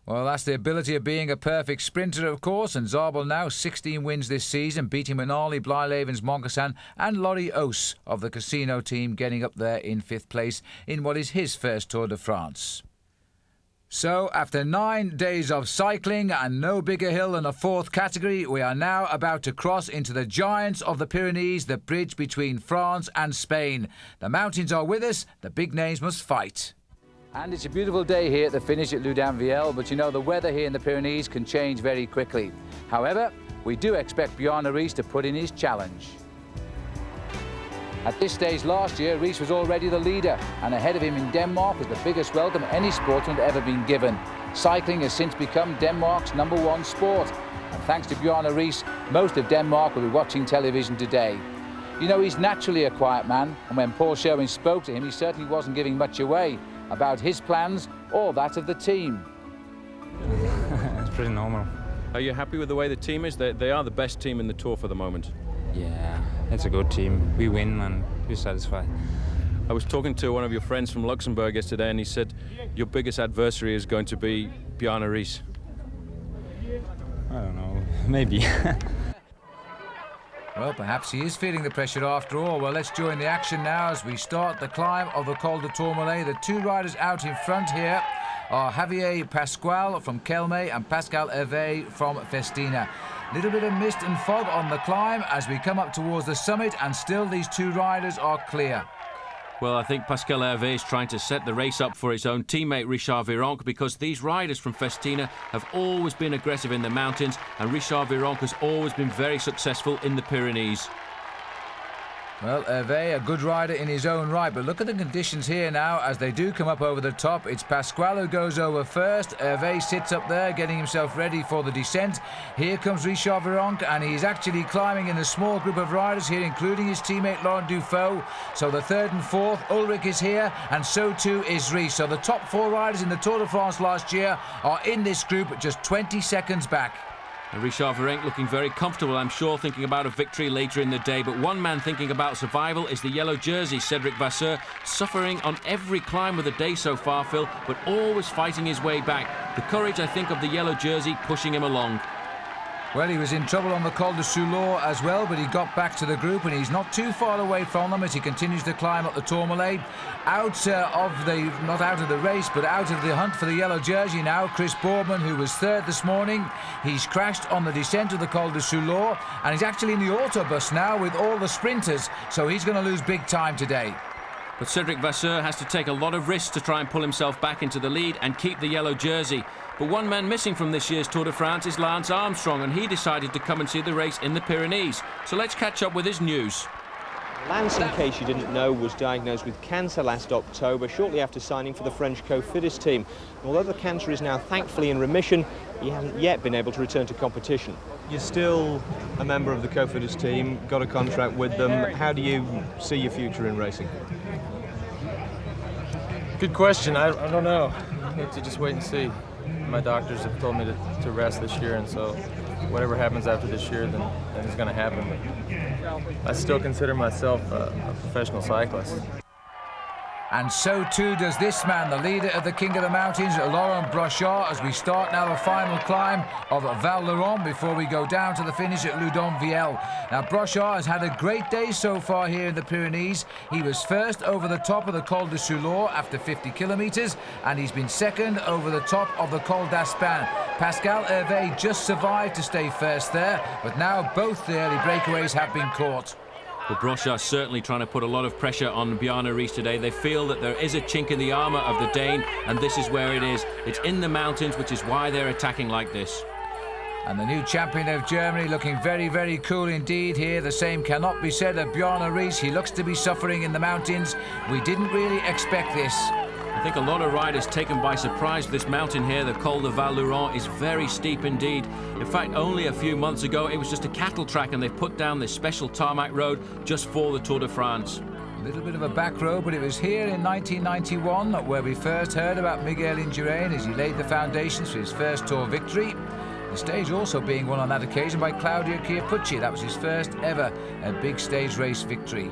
Well, that's the ability of being a perfect sprinter, of course, and Zabel now 16 wins this season, beating Minali, Blijlevens, Moncassin and Laurie Oos of the Casino team, getting up there in 5th place in what is his first Tour de France. So, after 9 days of cycling and no bigger hill than a 4th category, we are now about to cross into the giants of the Pyrenees, the bridge between France and Spain. The mountains are with us, the big names must fight. And it's a beautiful day here at the finish at Ludanviel, but you know the weather here in the Pyrenees can change very quickly. However, we do expect Bjarne Riis to put in his challenge. At this stage last year, Riis was already the leader, and ahead of him in Denmark was the biggest welcome any sportsman had ever been given. Cycling has since become Denmark's #1 sport, and thanks to Bjarne Riis, most of Denmark will be watching television today. You know, he's naturally a quiet man, and when Paul Sherwin spoke to him, he certainly wasn't giving much away about his plans or that of the team. It's pretty normal. Are you happy with the way the team is? They are the best team in the Tour for the moment. Yeah, it's a good team. We win and we're satisfied. I was talking to one of your friends from Luxembourg yesterday, and he said your biggest adversary is going to be Bjarne Riis. I don't know, maybe. Well, perhaps he is feeling the pressure after all. Well, let's join the action now as we start the climb of the Col de Tourmalet. The 2 riders out in front here are Javier Pascual from Kelme and Pascal Hervé from Festina. Little bit of mist and fog on the climb as we come up towards the summit, and still these 2 riders are clear. Well, I think Pascal Hervé is trying to set the race up for his own teammate Richard Virenque, because these riders from Festina have always been aggressive in the mountains, and Richard Virenque has always been very successful in the Pyrenees. Well, Hervé, a good rider in his own right, but look at the conditions here now as they do come up over the top. It's Pascual who goes over first. Hervé sits up there getting himself ready for the descent. Here comes Richard Virenque, and he's actually climbing in a small group of riders here, including his teammate Laurent Dufaux. So the 3rd and 4th, Ullrich is here, and so too is Riis. So the top 4 riders in the Tour de France last year are in this group, just 20 seconds back. And Richard Virenque looking very comfortable, I'm sure, thinking about a victory later in the day. But one man thinking about survival is the yellow jersey, Cédric Vasseur, suffering on every climb of the day so far, Phil, but always fighting his way back. The courage, I think, of the yellow jersey pushing him along. Well, he was in trouble on the Col de Soulor as well, but he got back to the group, and he's not too far away from them as he continues to climb up the Tourmalet. Not out of the race, but out of the hunt for the yellow jersey now, Chris Boardman, who was 3rd this morning. He's crashed on the descent of the Col de Soulor, and he's actually in the autobus now with all the sprinters, so he's going to lose big time today. But Cédric Vasseur has to take a lot of risks to try and pull himself back into the lead and keep the yellow jersey. But one man missing from this year's Tour de France is Lance Armstrong, and he decided to come and see the race in the Pyrenees. So let's catch up with his news. Lance, in case you didn't know, was diagnosed with cancer last October, shortly after signing for the French Cofidis team. Although the cancer is now thankfully in remission, he hasn't yet been able to return to competition. You're still a member of the Cofidis team, got a contract with them. How do you see your future in racing? Good question. I don't know. I need to just wait and see. My doctors have told me to rest this year, and so whatever happens after this year, then it's going to happen. But I still consider myself a professional cyclist. And so too does this man, the leader of the King of the Mountains, Laurent Brochard, as we start now the final climb of Val Laurent before we go down to the finish at Loudon-Viel. Now, Brochard has had a great day so far here in the Pyrenees. He was first over the top of the Col de Soulor after 50 kilometres, and he's been second over the top of the Col d'Aspin. Pascal Hervé just survived to stay first there, but now both the early breakaways have been caught. Well, Brochard certainly trying to put a lot of pressure on Bjarne Riis today. They feel that there is a chink in the armour of the Dane, and this is where it is. It's in the mountains, which is why they're attacking like this. And the new champion of Germany looking very, very cool indeed here. The same cannot be said of Bjarne Riis. He looks to be suffering in the mountains. We didn't really expect this. I think a lot of riders taken by surprise. This mountain here, the Col de Val Laurent, is very steep indeed. In fact, only a few months ago, it was just a cattle track, and they've put down this special tarmac road just for the Tour de France. A little bit of a back road, but it was here in 1991 where we first heard about Miguel Indurain as he laid the foundations for his first Tour victory. The stage also being won on that occasion by Claudio Chiappucci. That was his first ever big stage race victory.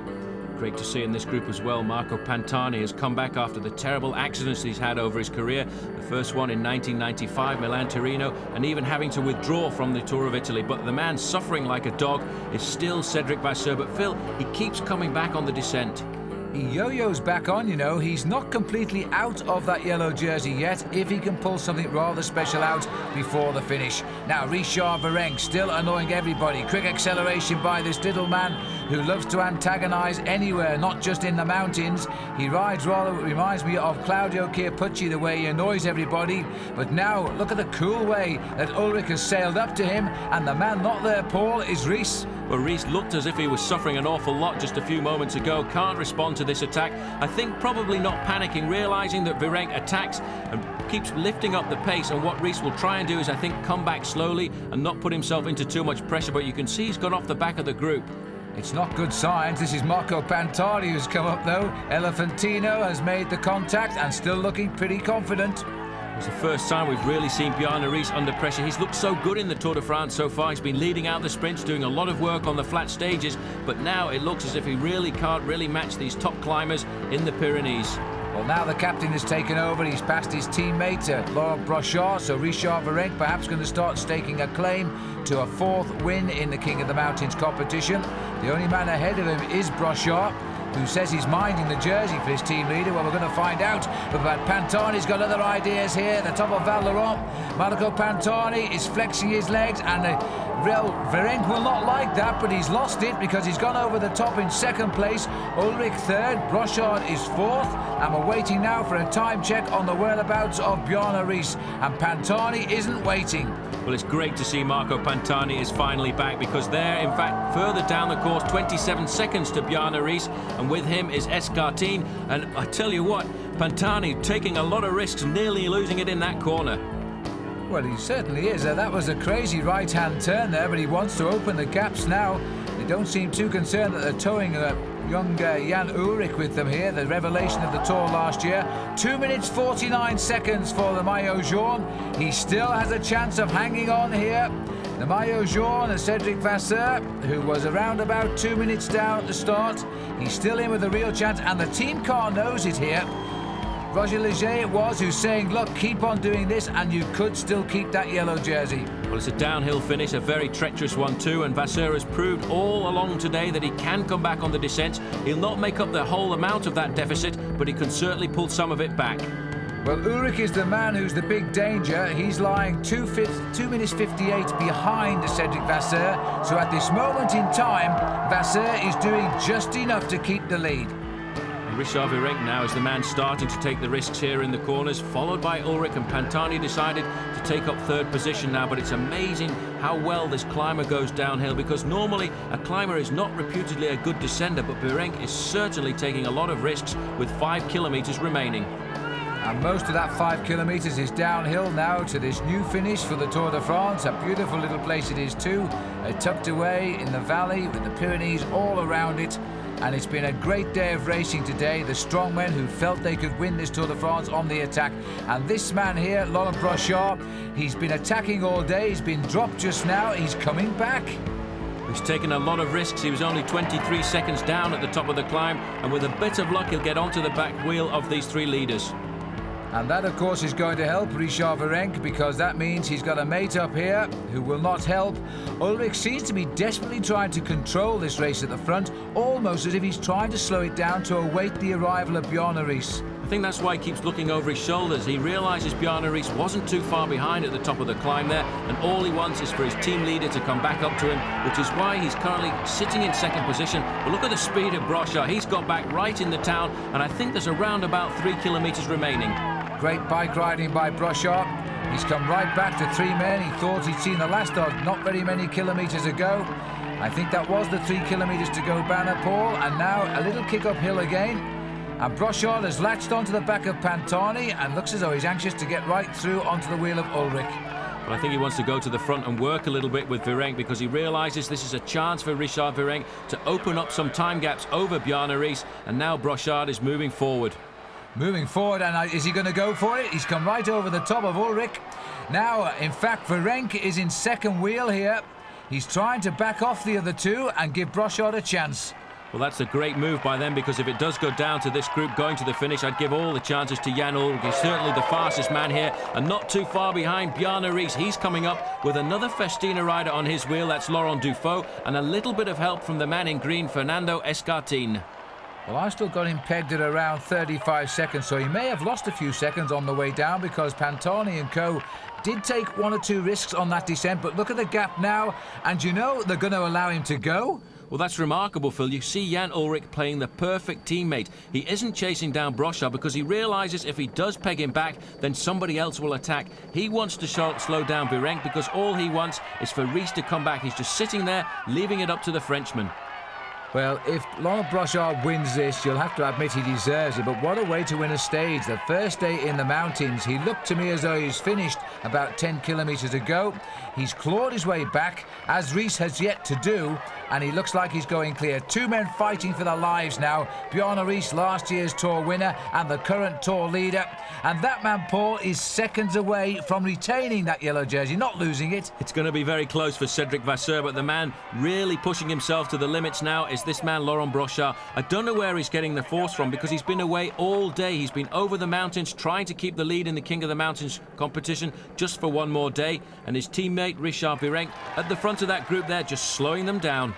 Great to see in this group as well. Marco Pantani has come back after the terrible accidents he's had over his career. The first one in 1995, Milan-Torino, and even having to withdraw from the Tour of Italy. But the man suffering like a dog is still Cedric Vasseur. But Phil, he keeps coming back on the descent. He yo-yos back on, you know. He's not completely out of that yellow jersey yet, if he can pull something rather special out before the finish. Now, Richard Virenque still annoying everybody. Quick acceleration by this little man who loves to antagonise anywhere, not just in the mountains. He rides rather, reminds me of Claudio Chiappucci, the way he annoys everybody. But now, look at the cool way that Ullrich has sailed up to him, and the man not there, Paul, is Riis. Well, Riis looked as if he was suffering an awful lot just a few moments ago. Can't respond to this attack. I think probably not panicking, realising that Virenque attacks and keeps lifting up the pace, and what Riis will try and do is, I think, come back slowly and not put himself into too much pressure. But you can see he's gone off the back of the group. It's not good signs. This is Marco Pantani who's come up though. Elefantino has made the contact and still looking pretty confident. It's the first time we've really seen Bjarne Riis under pressure. He's looked so good in the Tour de France so far. He's been leading out the sprints, doing a lot of work on the flat stages, but now it looks as if he really can't match these top climbers in the Pyrenees. Well, now the captain has taken over. He's passed his teammate, Laurent Brochard, so Richard Virenque perhaps going to start staking a claim to a fourth win in the King of the Mountains competition. The only man ahead of him is Brochard, who says he's minding the jersey for his team leader. Well, we're going to find out. But Pantani's got other ideas here. The top of Val Laurent, Marco Pantani is flexing his legs, and Virenque will not like that, but he's lost it because he's gone over the top in second place. Ullrich third, Brochard is fourth, and we're waiting now for a time check on the whereabouts of Bjarne Riis, and Pantani isn't waiting. Well, it's great to see Marco Pantani is finally back, because there, in fact, further down the course, 27 seconds to Bjarne Riis, and with him is Escartine. And I tell you what, Pantani taking a lot of risks, nearly losing it in that corner. Well, he certainly is. That was a crazy right-hand turn there, but he wants to open the gaps now. They don't seem too concerned that they're towing young Jan Ullrich with them here, the revelation of the Tour last year. 2 minutes 49 seconds for the Maillot Jaune. He still has a chance of hanging on here. The Maillot Jaune and Cedric Vasseur, who was around about 2 minutes down at the start. He's still in with a real chance, and the team car knows it here. Roger Leger it was who's saying, look, keep on doing this and you could still keep that yellow jersey. Well, it's a downhill finish, a very treacherous one too, and Vasseur has proved all along today that he can come back on the descent. He'll not make up the whole amount of that deficit, but he can certainly pull some of it back. Well, Ullrich is the man who's the big danger. He's lying 2 minutes 58 behind Cedric Vasseur. So at this moment in time, Vasseur is doing just enough to keep the lead. Richard Virenque now is the man starting to take the risks here in the corners, followed by Ullrich, and Pantani decided to take up third position now. But it's amazing how well this climber goes downhill, because normally a climber is not reputedly a good descender, but Virenque is certainly taking a lot of risks with 5 kilometres remaining. And most of that 5 kilometres is downhill now to this new finish for the Tour de France. A beautiful little place it is too, tucked away in the valley with the Pyrenees all around it. And it's been a great day of racing today. The strongmen who felt they could win this Tour de France on the attack. And this man here, Laurent Brochard, he's been attacking all day. He's been dropped just now. He's coming back. He's taken a lot of risks. He was only 23 seconds down at the top of the climb, and with a bit of luck, he'll get onto the back wheel of these three leaders. And that, of course, is going to help Richard Virenque, because that means he's got a mate up here who will not help. Ullrich seems to be desperately trying to control this race at the front, almost as if he's trying to slow it down to await the arrival of Bjarne Riis. I think that's why he keeps looking over his shoulders. He realises Bjarne Riis wasn't too far behind at the top of the climb there, and all he wants is for his team leader to come back up to him, which is why he's currently sitting in second position. But look at the speed of Brochard. He's got back right in the town, and I think there's around about 3 kilometres remaining. Great bike riding by Brochard. He's come right back to 3 men. He thought he'd seen the last of not very many kilometres ago. I think that was the 3 kilometres to go banner, Paul, and now a little kick uphill again. And Brochard has latched onto the back of Pantani and looks as though he's anxious to get right through onto the wheel of Ullrich. But I think he wants to go to the front and work a little bit with Virenque, because he realises this is a chance for Richard Virenque to open up some time gaps over Bjarne Riis, and now Brochard is moving forward. Moving forward, and is he going to go for it? He's come right over the top of Ullrich. Now, in fact, Virenque is in second wheel here. He's trying to back off the other two and give Brochard a chance. Well, that's a great move by them, because if it does go down to this group going to the finish, I'd give all the chances to Jan Ullrich. He's certainly the fastest man here, and not too far behind Bjarne Riis. He's coming up with another Festina rider on his wheel. That's Laurent Dufaux, and a little bit of help from the man in green, Fernando Escartin. Well, I've still got him pegged at around 35 seconds, so he may have lost a few seconds on the way down, because Pantani and co did take 1 or 2 risks on that descent, but look at the gap now, and you know they're going to allow him to go. Well, that's remarkable, Phil. You see Jan Ullrich playing the perfect teammate. He isn't chasing down Brochard because he realises if he does peg him back, then somebody else will attack. He wants to slow down Virenque, because all he wants is for Riis to come back. He's just sitting there, leaving it up to the Frenchman. Well, if Laurent Brochard wins this, you'll have to admit he deserves it, but what a way to win a stage. The first day in the mountains, he looked to me as though he's finished about 10 kilometres ago. He's clawed his way back, as Riis has yet to do, and he looks like he's going clear. 2 men fighting for their lives now. Bjarne Riis, last year's Tour winner and the current Tour leader. And that man, Paul, is seconds away from retaining that yellow jersey, not losing it. It's going to be very close for Cedric Vasseur, but the man really pushing himself to the limits now is this man, Laurent Brochard. I don't know where he's getting the force from, because he's been away all day. He's been over the mountains trying to keep the lead in the King of the Mountains competition just for one more day. And his teammate, Richard Virenque, at the front of that group there, just slowing them down.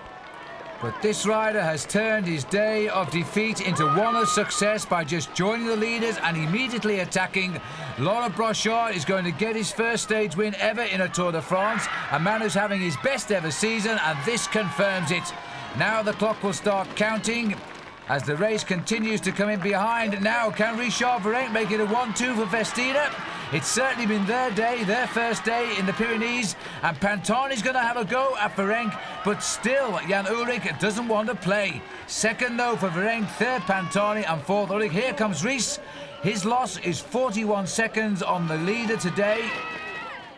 But this rider has turned his day of defeat into one of success by just joining the leaders and immediately attacking. Laurent Brochard is going to get his first stage win ever in a Tour de France, a man who's having his best ever season, and this confirms it. Now the clock will start counting as the race continues to come in behind. Now, can Richard Virenque make it a 1-2 for Festina? It's certainly been their day, their first day in the Pyrenees, and Pantani's going to have a go at Virenque, but still, Jan Ullrich doesn't want to play. Second, though, for Virenque, third Pantani, and fourth Ullrich. Here comes Riis. His loss is 41 seconds on the leader today.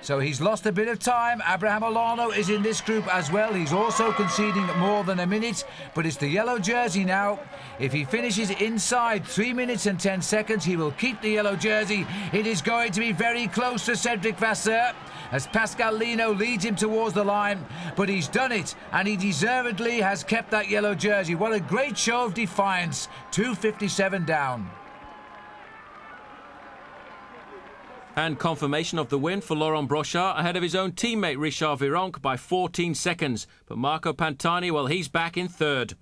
So he's lost a bit of time. Abraham Olano is in this group as well. He's also conceding more than a minute, but it's the yellow jersey now. If he finishes inside 3 minutes and 10 seconds, he will keep the yellow jersey. It is going to be very close to Cedric Vasseur as Pascal Lino leads him towards the line, but he's done it, and he deservedly has kept that yellow jersey. What a great show of defiance. 2:57 down. And confirmation of the win for Laurent Brochard ahead of his own teammate Richard Virenque by 14 seconds. But Marco Pantani, well, he's back in third.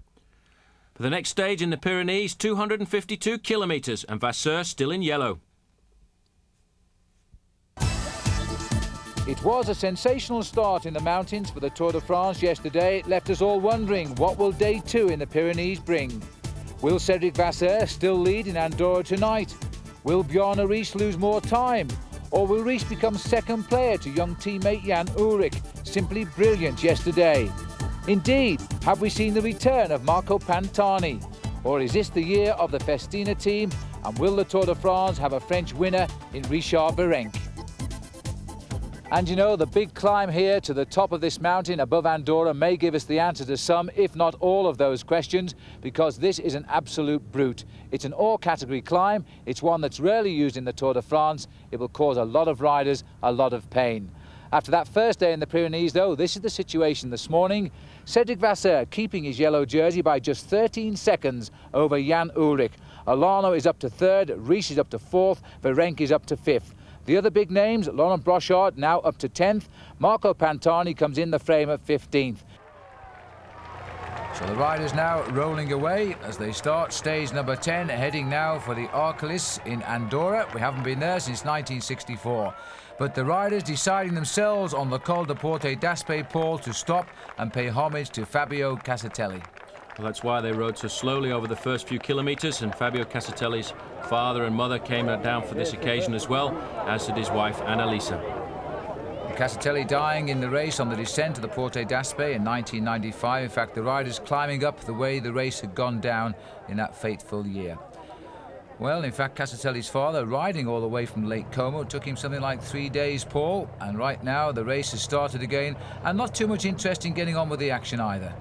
For the next stage in the Pyrenees, 252 kilometres, and Vasseur still in yellow. It was a sensational start in the mountains for the Tour de France yesterday. It left us all wondering, what will day 2 in the Pyrenees bring? Will Cedric Vasseur still lead in Andorra tonight? Will Bjarne Riis lose more time? Or will Riis become second player to young teammate Jan Ullrich? Simply brilliant yesterday. Indeed, have we seen the return of Marco Pantani? Or is this the year of the Festina team? And will the Tour de France have a French winner in Richard Virenque? And you know, the big climb here to the top of this mountain above Andorra may give us the answer to some, if not all of those questions, because this is an absolute brute. It's an all-category climb. It's one that's rarely used in the Tour de France. It will cause a lot of riders a lot of pain. After that first day in the Pyrenees, though, this is the situation this morning. Cedric Vasseur keeping his yellow jersey by just 13 seconds over Jan Ullrich. Alano is up to third, Riche is up to fourth, Virenque is up to fifth. The other big names, Laurent Brochard now up to 10th, Marco Pantani comes in the frame at 15th. So the riders now rolling away as they start stage number 10, heading now for the Arcalis in Andorra. We haven't been there since 1964. But the riders deciding themselves on the Col de Porte d'Aspet, Paul, to stop and pay homage to Fabio Casatelli. Well, that's why they rode so slowly over the first few kilometres, and Fabio Casatelli's father and mother came down for this occasion as well, as did his wife Annalisa. Casatelli dying in the race on the descent to the Porte d'Aspet in 1995. In fact, the riders climbing up the way the race had gone down in that fateful year. Well, in fact, Casatelli's father, riding all the way from Lake Como, took him something like 3 days, Paul, and right now the race has started again, and not too much interest in getting on with the action either.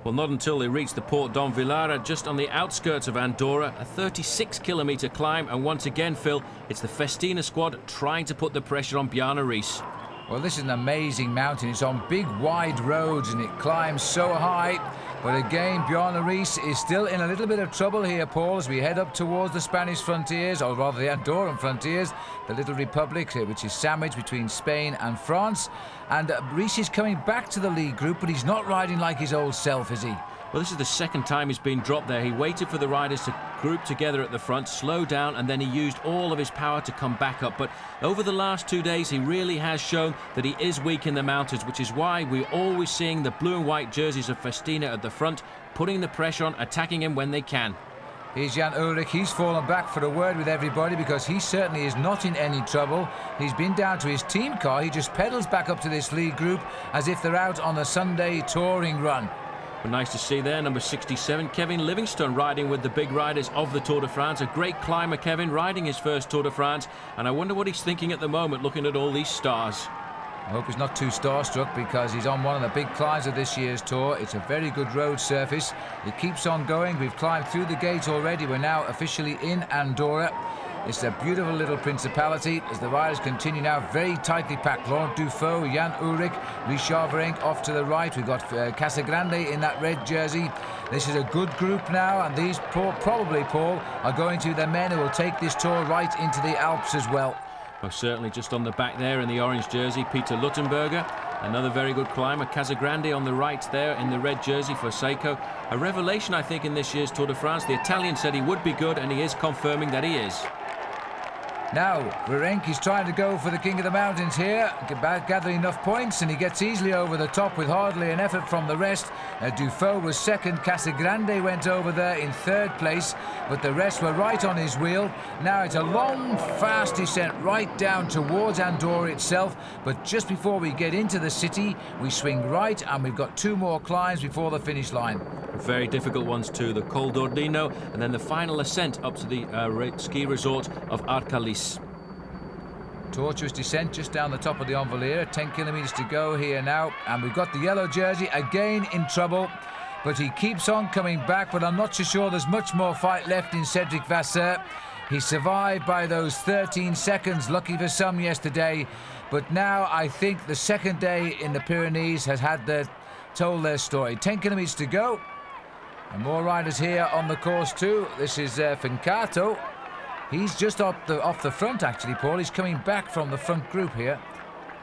Well, not until they reach the Port d'Envillara, just on the outskirts of Andorra, a 36-kilometre climb, and once again, Phil, it's the Festina squad trying to put the pressure on Bjarne Riis. Well, this is an amazing mountain. It's on big, wide roads, and it climbs so high. But again, Bjarne Riis is still in a little bit of trouble here, Paul, as we head up towards the Spanish frontiers, or rather the Andorran frontiers, the little republic, which is sandwiched between Spain and France. And Riis is coming back to the lead group, but he's not riding like his old self, is he? Well, this is the second time he's been dropped there. He waited for the riders to group together at the front, slow down, and then he used all of his power to come back up. But over the last 2 days, he really has shown that he is weak in the mountains, which is why we're always seeing the blue and white jerseys of Festina at the front, putting the pressure on, attacking him when they can. Here's Jan Ullrich. He's fallen back for a word with everybody because he certainly is not in any trouble. He's been down to his team car. He just pedals back up to this lead group as if they're out on a Sunday touring run. But nice to see there, number 67, Kevin Livingstone, riding with the big riders of the Tour de France. A great climber, Kevin, riding his first Tour de France. And I wonder what he's thinking at the moment, looking at all these stars. I hope he's not too starstruck because he's on one of the big climbs of this year's Tour. It's a very good road surface. It keeps on going. We've climbed through the gate already. We're now officially in Andorra. It's a beautiful little principality as the riders continue now very tightly packed. Laurent Dufaux, Jan Ullrich, Richard Virenque off to the right. We've got Casagrande in that red jersey. This is a good group now, and these probably, Paul, are going to be the men who will take this Tour right into the Alps as well. Most certainly just on the back there in the orange jersey, Peter Luttenberger. Another very good climber, Casagrande on the right there in the red jersey for Seiko. A revelation, I think, in this year's Tour de France. The Italian said he would be good, and he is confirming that he is. Now, Virenque is trying to go for the King of the Mountains here, gathering enough points, and he gets easily over the top with hardly an effort from the rest. Dufaux was second, Casagrande went over there in third place, but the rest were right on his wheel. Now it's a long, fast descent right down towards Andorra itself, but just before we get into the city, we swing right, and we've got 2 more climbs before the finish line. Very difficult ones too, the Col d'Ordino, and then the final ascent up to the ski resort of Arcalis. Tortuous descent just down the top of the Envilliere, 10 kilometres to go here now, and we've got the yellow jersey again in trouble, but he keeps on coming back, but I'm not so sure there's much more fight left in Cedric Vasseur. He survived by those 13 seconds, lucky for some yesterday, but now I think the second day in the Pyrenees has told their story. 10 kilometres to go, and more riders here on the course too. This is Fincato. He's just off the front, actually, Paul. He's coming back from the front group here.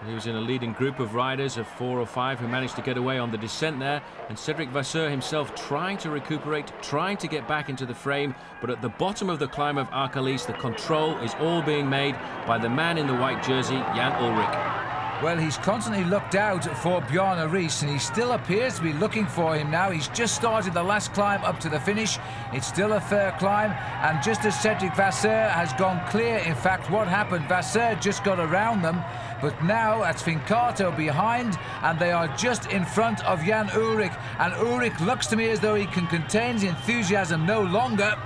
He was in a leading group of riders of 4 or 5 who managed to get away on the descent there. And Cedric Vasseur himself trying to recuperate, trying to get back into the frame. But at the bottom of the climb of Arcalis, the control is all being made by the man in the white jersey, Jan Ullrich. Well, he's constantly looked out for Bjarne Riis, and he still appears to be looking for him now. He's just started the last climb up to the finish. It's still a fair climb, and just as Cedric Vasseur has gone clear, in fact, what happened, Vasseur just got around them, but now that's Fincato behind, and they are just in front of Jan Ullrich, and Ullrich looks to me as though he can contain his enthusiasm no longer.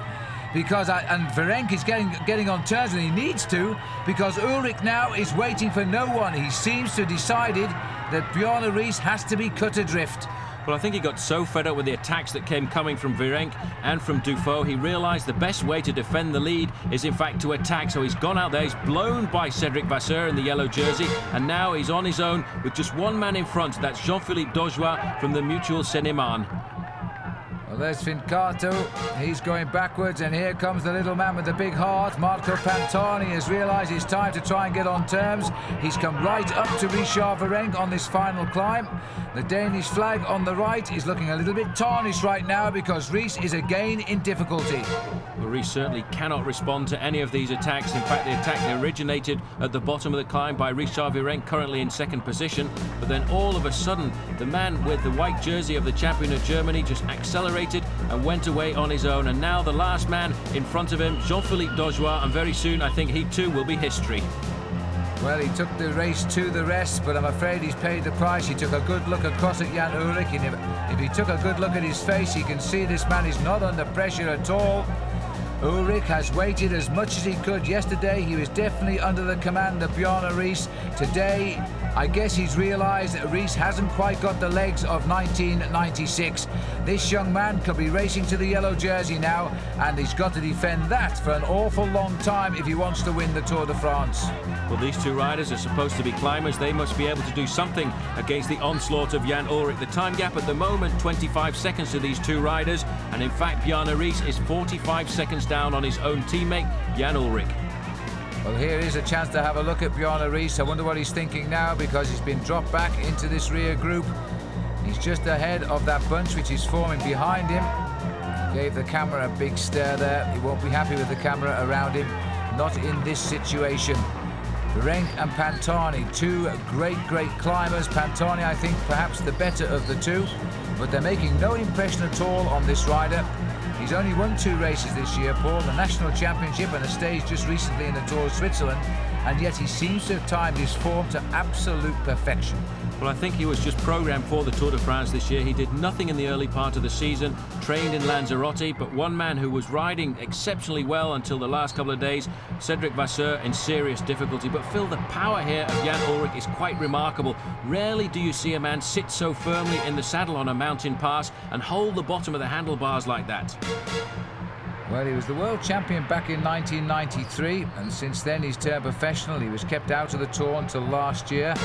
Because and Virenque is getting on terms, and he needs to, because Ullrich now is waiting for no one. He seems to have decided that Bjarne Riis has to be cut adrift. Well, I think he got so fed up with the attacks that came coming from Virenque and from Dufault, he realised the best way to defend the lead is in fact to attack. So he's gone out there, he's blown by Cédric Vasseur in the yellow jersey, and now he's on his own with just one man in front. That's Jean-Philippe Daujois from the Mutual Seine-et-Marne. Well, there's Fincato. He's going backwards, and here comes the little man with the big heart. Marco Pantani has realised it's time to try and get on terms. He's come right up to Richard Virenque on this final climb. The Danish flag on the right is looking a little bit tarnished right now because Ries is again in difficulty. Well, Ries certainly cannot respond to any of these attacks. In fact, the attack originated at the bottom of the climb by Richard Virenque, currently in second position. But then all of a sudden, the man with the white jersey of the champion of Germany just accelerated and went away on his own. And now the last man in front of him, Jean-Philippe Daujois, and very soon I think he too will be history. Well, he took the race to the rest, but I'm afraid he's paid the price. He took a good look across at Jan Ullrich, and if he took a good look at his face, he can see this man is not under pressure at all. Ullrich has waited as much as he could. Yesterday, he was definitely under the command of Bjarne Ries. Today, I guess he's realised that Ries hasn't quite got the legs of 1996. This young man could be racing to the yellow jersey now, and he's got to defend that for an awful long time if he wants to win the Tour de France. Well, these two riders are supposed to be climbers. They must be able to do something against the onslaught of Jan Ullrich. The time gap at the moment, 25 seconds to these two riders, and in fact, Bjarne Ries is 45 seconds down on his own teammate, Jan Ullrich. Well, here is a chance to have a look at Bjarne Ries. I wonder what he's thinking now because he's been dropped back into this rear group. He's just ahead of that bunch which is forming behind him. Gave the camera a big stare there. He won't be happy with the camera around him. Not in this situation. Virenque and Pantani, two great climbers. Pantani, I think, perhaps the better of the two, but they're making no impression at all on this rider. He's only won 2 races this year, Paul, the National Championship and a stage just recently in the Tour of Switzerland, and yet he seems to have timed his form to absolute perfection. Well, I think he was just programmed for the Tour de France this year. He did nothing in the early part of the season, trained in Lanzarote, but one man who was riding exceptionally well until the last couple of days, Cédric Vasseur, in serious difficulty. But Phil, the power here of Jan Ullrich is quite remarkable. Rarely do you see a man sit so firmly in the saddle on a mountain pass and hold the bottom of the handlebars like that. Well, he was the world champion back in 1993, and since then he's turned professional. He was kept out of the Tour until last year,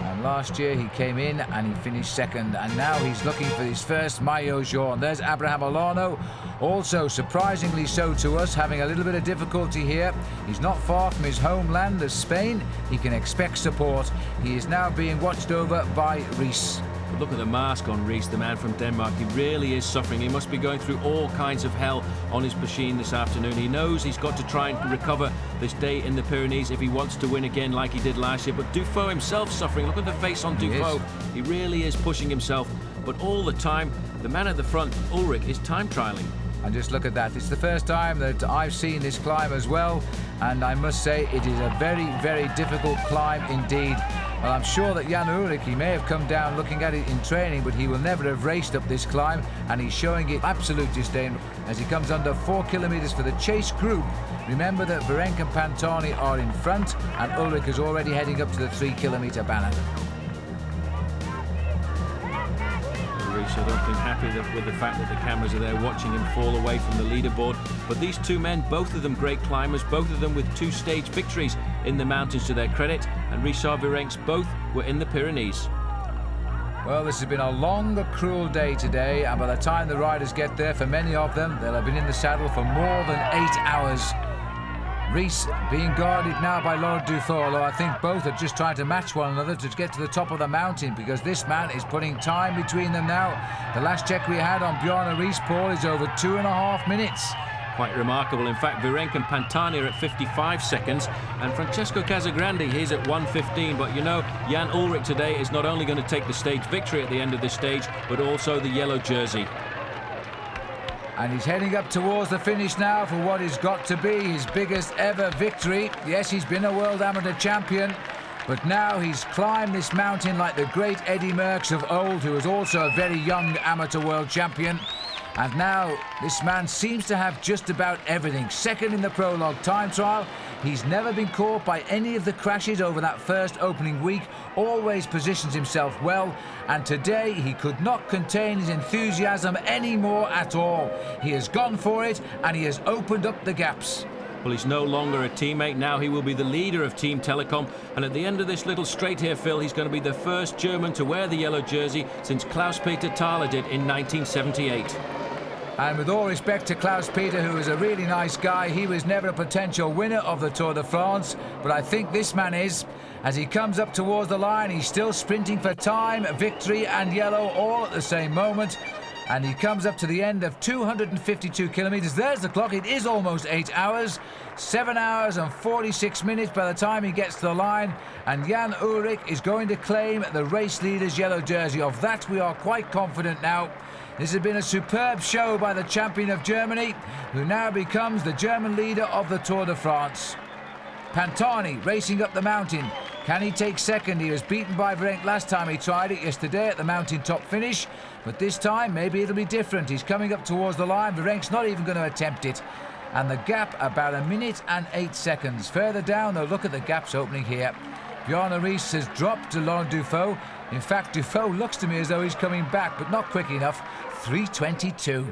and last year he came in and he finished second, and now he's looking for his first maillot jaune. There's Abraham Olano, also surprisingly so to us, having a little bit of difficulty here. He's not far from his homeland of Spain. He can expect support. He is now being watched over by Ries. But look at the mask on Ries, the man from Denmark. He really is suffering. He must be going through all kinds of hell on his machine this afternoon. He knows he's got to try and recover this day in the Pyrenees if he wants to win again like he did last year. But Dufault himself suffering. Look at the face on Dufault. He really is pushing himself. But all the time, the man at the front, Ullrich, is time trialling. And just look at that. It's the first time that I've seen this climb as well, and I must say it is a very difficult climb indeed. Well, I'm sure that Jan Ullrich, he may have come down looking at it in training, but he will never have raced up this climb, and he's showing it absolute disdain as he comes under 4 kilometres for the chase group. Remember that Virenque and Pantani are in front, and Ullrich is already heading up to the 3-kilometre banner. I don't think happy with the fact that the cameras are there watching him fall away from the leaderboard. But these two men, both of them great climbers, both of them with 2 stage victories in the mountains to their credit, and Richard Virenque's both were in the Pyrenees. Well, this has been a long, cruel day today, and by the time the riders get there, for many of them, they'll have been in the saddle for more than 8 hours. Ries being guarded now by Laurent Dufault, although I think both are just trying to match one another to get to the top of the mountain, because this man is putting time between them now. The last check we had on Bjarne Ries, Paul, is over 2.5 minutes. Quite remarkable. In fact, Virenque and Pantani are at 55 seconds, and Francesco Casagrande, he's at 1:15. But you know, Jan Ullrich today is not only going to take the stage victory at the end of this stage, but also the yellow jersey. And he's heading up towards the finish now for what has got to be his biggest ever victory. Yes, he's been a world amateur champion, but now he's climbed this mountain like the great Eddy Merckx of old, who was also a very young amateur world champion. And now this man seems to have just about everything. Second in the prologue time trial. He's never been caught by any of the crashes over that first opening week, always positions himself well, and today he could not contain his enthusiasm anymore at all. He has gone for it and he has opened up the gaps. Well, he's no longer a teammate. Now he will be the leader of Team Telekom. And at the end of this little straight here, Phil, he's going to be the first German to wear the yellow jersey since Klaus-Peter Thaler did in 1978. And with all respect to Klaus-Peter, who is a really nice guy, he was never a potential winner of the Tour de France. But I think this man is. As he comes up towards the line, he's still sprinting for time, victory and yellow all at the same moment. And he comes up to the end of 252 kilometres. There's the clock. It is almost 8 hours. 7 hours and 46 minutes by the time he gets to the line. And Jan Ullrich is going to claim the race leader's yellow jersey. Of that we are quite confident now. This has been a superb show by the champion of Germany, who now becomes the German leader of the Tour de France. Pantani racing up the mountain. Can he take second? He was beaten by Virenque last time he tried it yesterday at the mountain top finish. But this time, maybe it'll be different. He's coming up towards the line. Virenque's not even going to attempt it. And the gap about 1 minute and 8 seconds. Further down, though, look at the gaps opening here. Bjarne Riis has dropped to Laurent Dufaux. In fact, Dufaux looks to me as though he's coming back, but not quick enough. 3:22.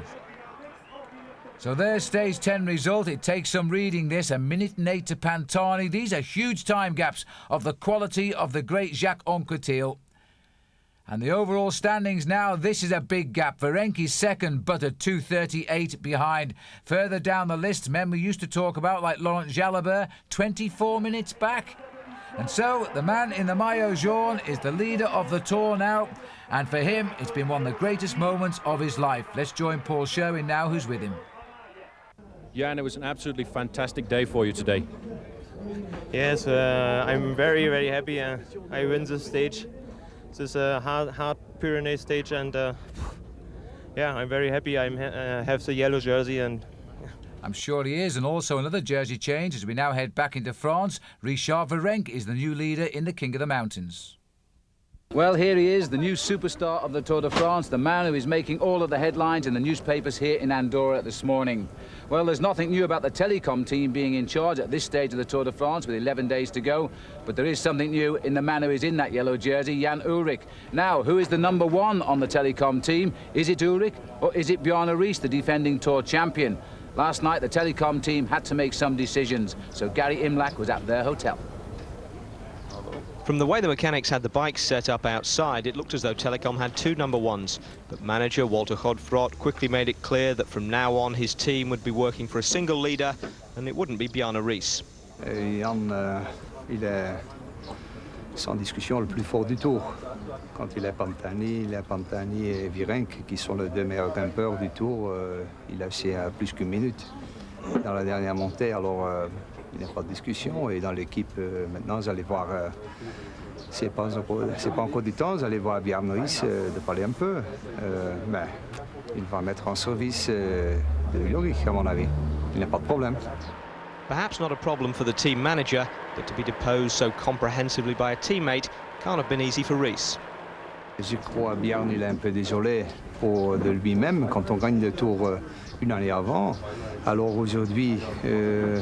So there's stage 10 result. It takes some reading this. 1 minute and 8 to Pantani. These are huge time gaps of the quality of the great Jacques Anquetil. And the overall standings now, this is a big gap. Virenque's second, but at 2:38 behind. Further down the list, men we used to talk about, like Laurent Jalabert, 24 minutes back. And so, the man in the maillot jaune is the leader of the Tour now. And for him, it's been one of the greatest moments of his life. Let's join Paul Sherwin now, who's with him. Jan, it was an absolutely fantastic day for you today. Yes, I'm very, very happy. I win this stage. This is a hard Pyrenees stage, and yeah, I'm very happy. I have the yellow jersey, and I'm sure he is. And also another jersey change as we now head back into France. Richard Virenque is the new leader in the King of the Mountains. Well, here he is, the new superstar of the Tour de France, the man who is making all of the headlines in the newspapers here in Andorra this morning. Well, there's nothing new about the Telecom team being in charge at this stage of the Tour de France with 11 days to go, but there is something new in the man who is in that yellow jersey, Jan Ullrich. Now, who is the number one on the Telecom team? Is it Ullrich or is it Bjarne Riis, the defending Tour champion? Last night, the Telecom team had to make some decisions, so Gary Imlach was at their hotel. From the way the mechanics had the bikes set up outside, it looked as though Telecom had two number ones. But manager Walter Godfrot quickly made it clear that from now on his team would be working for a single leader, and it wouldn't be Bjarne Riis. Jan, il est sans discussion le plus fort du tour. Quand il est Pantani et Virenque, qui sont les deux meilleurs grimpeurs du tour, il a fait plus qu'une minute dans la dernière montée, alors il n'y a pas de discussion. Et dans l'équipe, maintenant, vous allez voir, c'est pas encore du temps, vous allez voir Bjarne Riis de parler un peu. Mais il va mettre en service de Ullrich, à mon avis. Il n'y a pas de problème. Perhaps not a problem for the team manager, but to be deposed so comprehensively by a teammate can't have been easy for Riis. Je crois que Bjarne, il est un peu désolé de lui-même quand on gagne le tour une année avant. Alors aujourd'hui,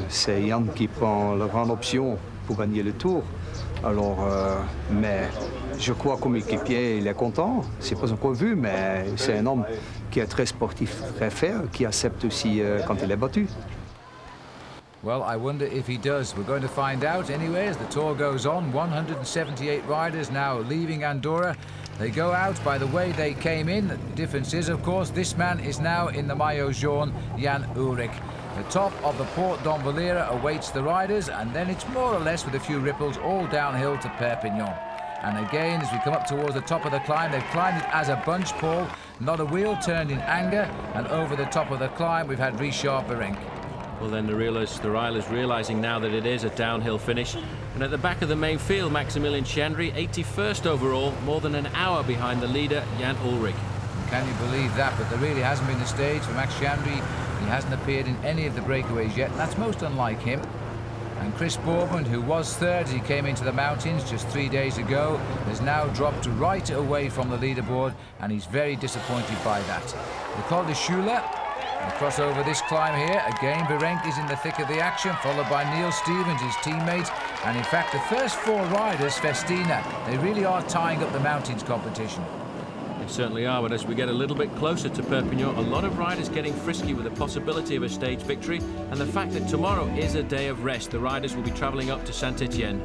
c'est Jan qui prend la grande option pour gagner le tour. Alors, mais je crois comme équipier, il est content. C'est pas encore vu, mais c'est un homme qui est très sportif, très fair, qui accepte aussi quand il est battu. Well, I wonder if he does. We're going to find out anyway as the tour goes on. 178 riders now leaving Andorra. They go out by the way they came in. The difference is, of course, this man is now in the maillot jaune, Jan Ullrich. The top of the Port d'Envalira awaits the riders, and then it's more or less with a few ripples all downhill to Perpignan. And again, as we come up towards the top of the climb, they've climbed it as a bunch, Paul. Not a wheel turned in anger, and over the top of the climb, we've had Richard Virenque. Well, then the riders realising now that it is a downhill finish. And at the back of the main field, Maximilian Chandry, 81st overall, more than an hour behind the leader, Jan Ullrich. Can you believe that? But there really hasn't been a stage for Max Chandry. He hasn't appeared in any of the breakaways yet. That's most unlike him. And Chris Bourbon, who was third as he came into the mountains just 3 days ago, has now dropped right away from the leaderboard, and he's very disappointed by that. The Col de Schule, across over this climb here, again Virenque is in the thick of the action, followed by Neil Stevens, his teammate, and in fact the first four riders, Festina, they really are tying up the mountains competition. They certainly are, but as we get a little bit closer to Perpignan, a lot of riders getting frisky with the possibility of a stage victory, and the fact that tomorrow is a day of rest. The riders will be travelling up to Saint-Étienne.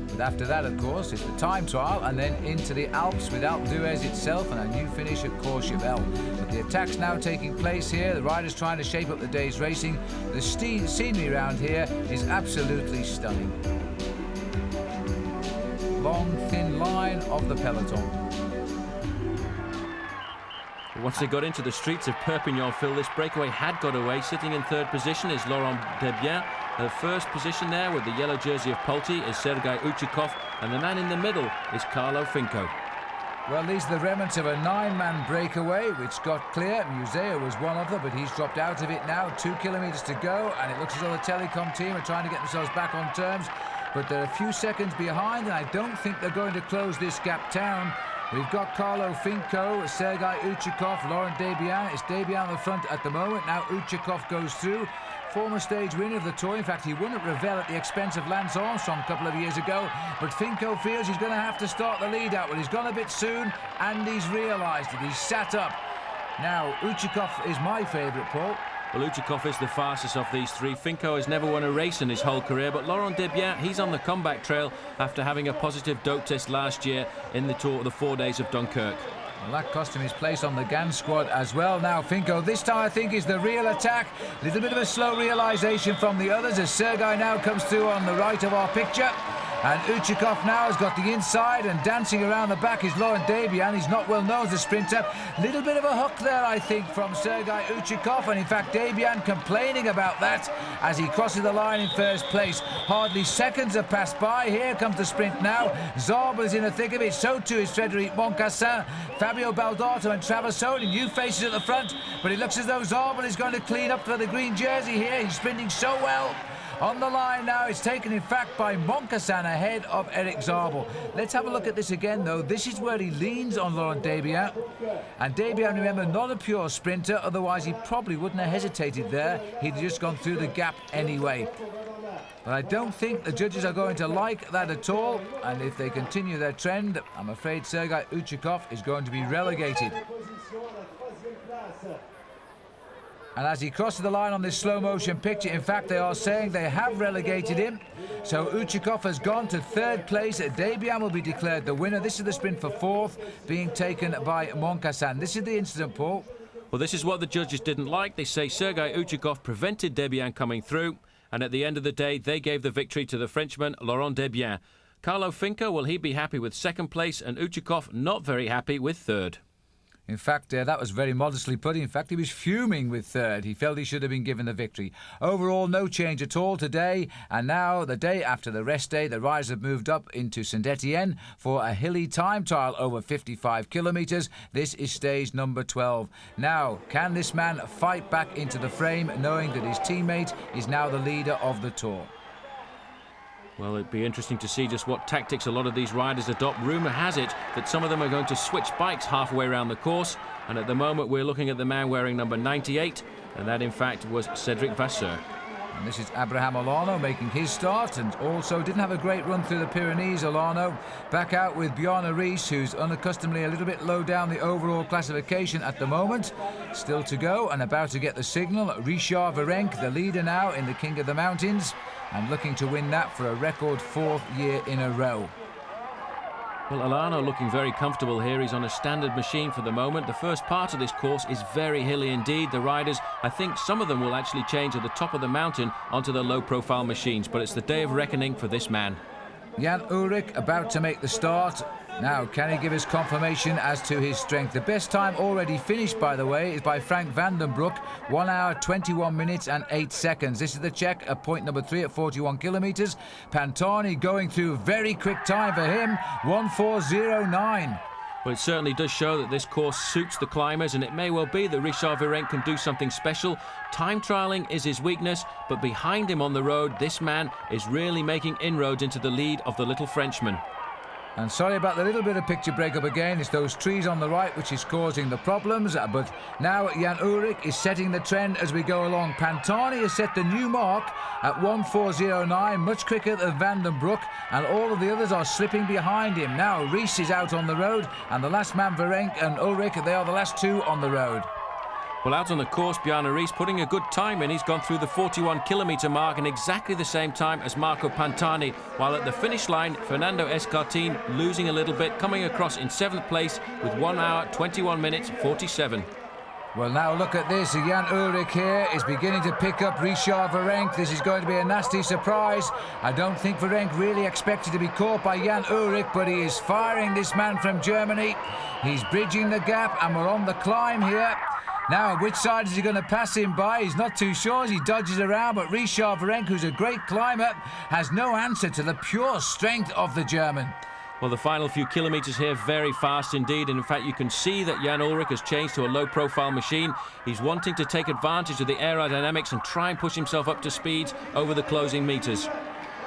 But after that, of course, it's the time trial and then into the Alps with Alpe d'Huez itself and a new finish at Courchevel. But the attack's now taking place here, the riders trying to shape up the day's racing. The scenery around here is absolutely stunning. Long, thin line of the peloton. Once they got into the streets of Perpignan, Phil, this breakaway had got away. Sitting in third position is Laurent Debian. The first position there with the yellow jersey of Polti is Sergei Uchikov, and the man in the middle is Carlo Finco. Well, these are the remnants of a 9-man breakaway, which got clear. Museo was one of them, but he's dropped out of it now. 2 kilometres to go, and it looks as though the Telecom team are trying to get themselves back on terms. But they're a few seconds behind, and I don't think they're going to close this gap down. We've got Carlo Finco, Sergei Uchikov, Laurent Debian. It's Debian on the front at the moment. Now Uchikov goes through. Former stage winner of the Tour. In fact, he won at Revel at the expense of Lance Armstrong a couple of years ago. But Finco feels he's going to have to start the lead out. Well, he's gone a bit soon, and he's realised it. He's sat up. Now, Uchikov is my favourite, Paul. Well, Uchikov is the fastest of these three. Finco has never won a race in his whole career, but Laurent Debian, he's on the comeback trail after having a positive dope test last year in the Tour of the 4 days of Dunkirk. Well, that cost him his place on the GAN squad as well. Now, Finco, this time I think is the real attack. A little bit of a slow realisation from the others as Sergei now comes through on the right of our picture. And Uchikov now has got the inside, and dancing around the back is Laurent Debian. He's not well known as a sprinter. Little bit of a hook there, I think, from Sergei Uchikov, and in fact Debian complaining about that as he crosses the line in first place. Hardly seconds have passed by. Here comes the sprint now. Zabel is in the thick of it. So too is Frédéric Moncassin, Fabio Baldato and Traversoni. New faces at the front, but it looks as though Zabel is going to clean up for the green jersey here. He's sprinting so well. On the line now, it's taken in fact by Moncassin ahead of Eric Zabel. Let's have a look at this again though. This is where he leans on Laurent Debian. And Debian, remember, not a pure sprinter, otherwise he probably wouldn't have hesitated there. He'd just gone through the gap anyway. But I don't think the judges are going to like that at all. And if they continue their trend, I'm afraid Sergei Uchikov is going to be relegated. And as he crosses the line on this slow motion picture, in fact, they are saying they have relegated him. So Uchikov has gone to third place. Debian will be declared the winner. This is the sprint for fourth, being taken by Moncassin. This is the incident, Paul. Well, this is what the judges didn't like. They say Sergei Uchikov prevented Debian coming through. And at the end of the day, they gave the victory to the Frenchman, Laurent Debian. Carlo Finco, will he be happy with second place? And Uchikov not very happy with third. In fact, that was very modestly put. In fact, he was fuming with third. He felt he should have been given the victory. Overall, no change at all today. And now, the day after the rest day, the riders have moved up into Saint-Étienne for a hilly time trial over 55 kilometres. This is stage number 12. Now, can this man fight back into the frame, knowing that his teammate is now the leader of the Tour? Well, it'd be interesting to see just what tactics a lot of these riders adopt. Rumour has it that some of them are going to switch bikes halfway around the course. And at the moment, we're looking at the man wearing number 98. And that, in fact, was Cédric Vasseur. And this is Abraham Olano making his start, and also didn't have a great run through the Pyrenees, Olano. Back out with Bjarne Riis, who's unaccustomedly a little bit low down the overall classification at the moment. Still to go and about to get the signal. Richard Virenque, the leader now in the King of the Mountains, and looking to win that for a record 4th year in a row. Well, Olano looking very comfortable here. He's on a standard machine for the moment. The first part of this course is very hilly indeed. The riders, I think some of them will actually change at the top of the mountain onto the low-profile machines, but it's the day of reckoning for this man. Jan Ullrich about to make the start. Now, can he give us confirmation as to his strength? The best time already finished, by the way, is by Frank van den Broek. 1 hour, 21 minutes and 8 seconds. This is the Czech at point number 3 at 41 kilometres. Pantani going through very quick time for him. 1:4:09. Well, it certainly does show that this course suits the climbers, and it may well be that Richard Virenque can do something special. Time trialling is his weakness, but behind him on the road, this man is really making inroads into the lead of the little Frenchman. And sorry about the little bit of picture breakup again. It's those trees on the right which is causing the problems. But now Jan Ullrich is setting the trend as we go along. Pantani has set the new mark at 1:4:09, much quicker than Van den Broek, and all of the others are slipping behind him. Now Ries is out on the road, and the last man, Virenque and Ullrich, they are the last two on the road. Well, out on the course, Bjarne Riis putting a good time in. He's gone through the 41-kilometre mark in exactly the same time as Marco Pantani, while at the finish line, Fernando Escartin losing a little bit, coming across in 7th place with 1 hour, 21 minutes, 47. Well, now look at this. Jan Ullrich here is beginning to pick up Richard Virenque. This is going to be a nasty surprise. I don't think Virenque really expected to be caught by Jan Ullrich, but he is firing this man from Germany. He's bridging the gap, and we're on the climb here. Now, which side is he going to pass him by? He's not too sure as he dodges around, but Richard Virenque, who's a great climber, has no answer to the pure strength of the German. Well, the final few kilometres here, very fast indeed. And in fact, you can see that Jan Ullrich has changed to a low-profile machine. He's wanting to take advantage of the aerodynamics and try and push himself up to speeds over the closing metres.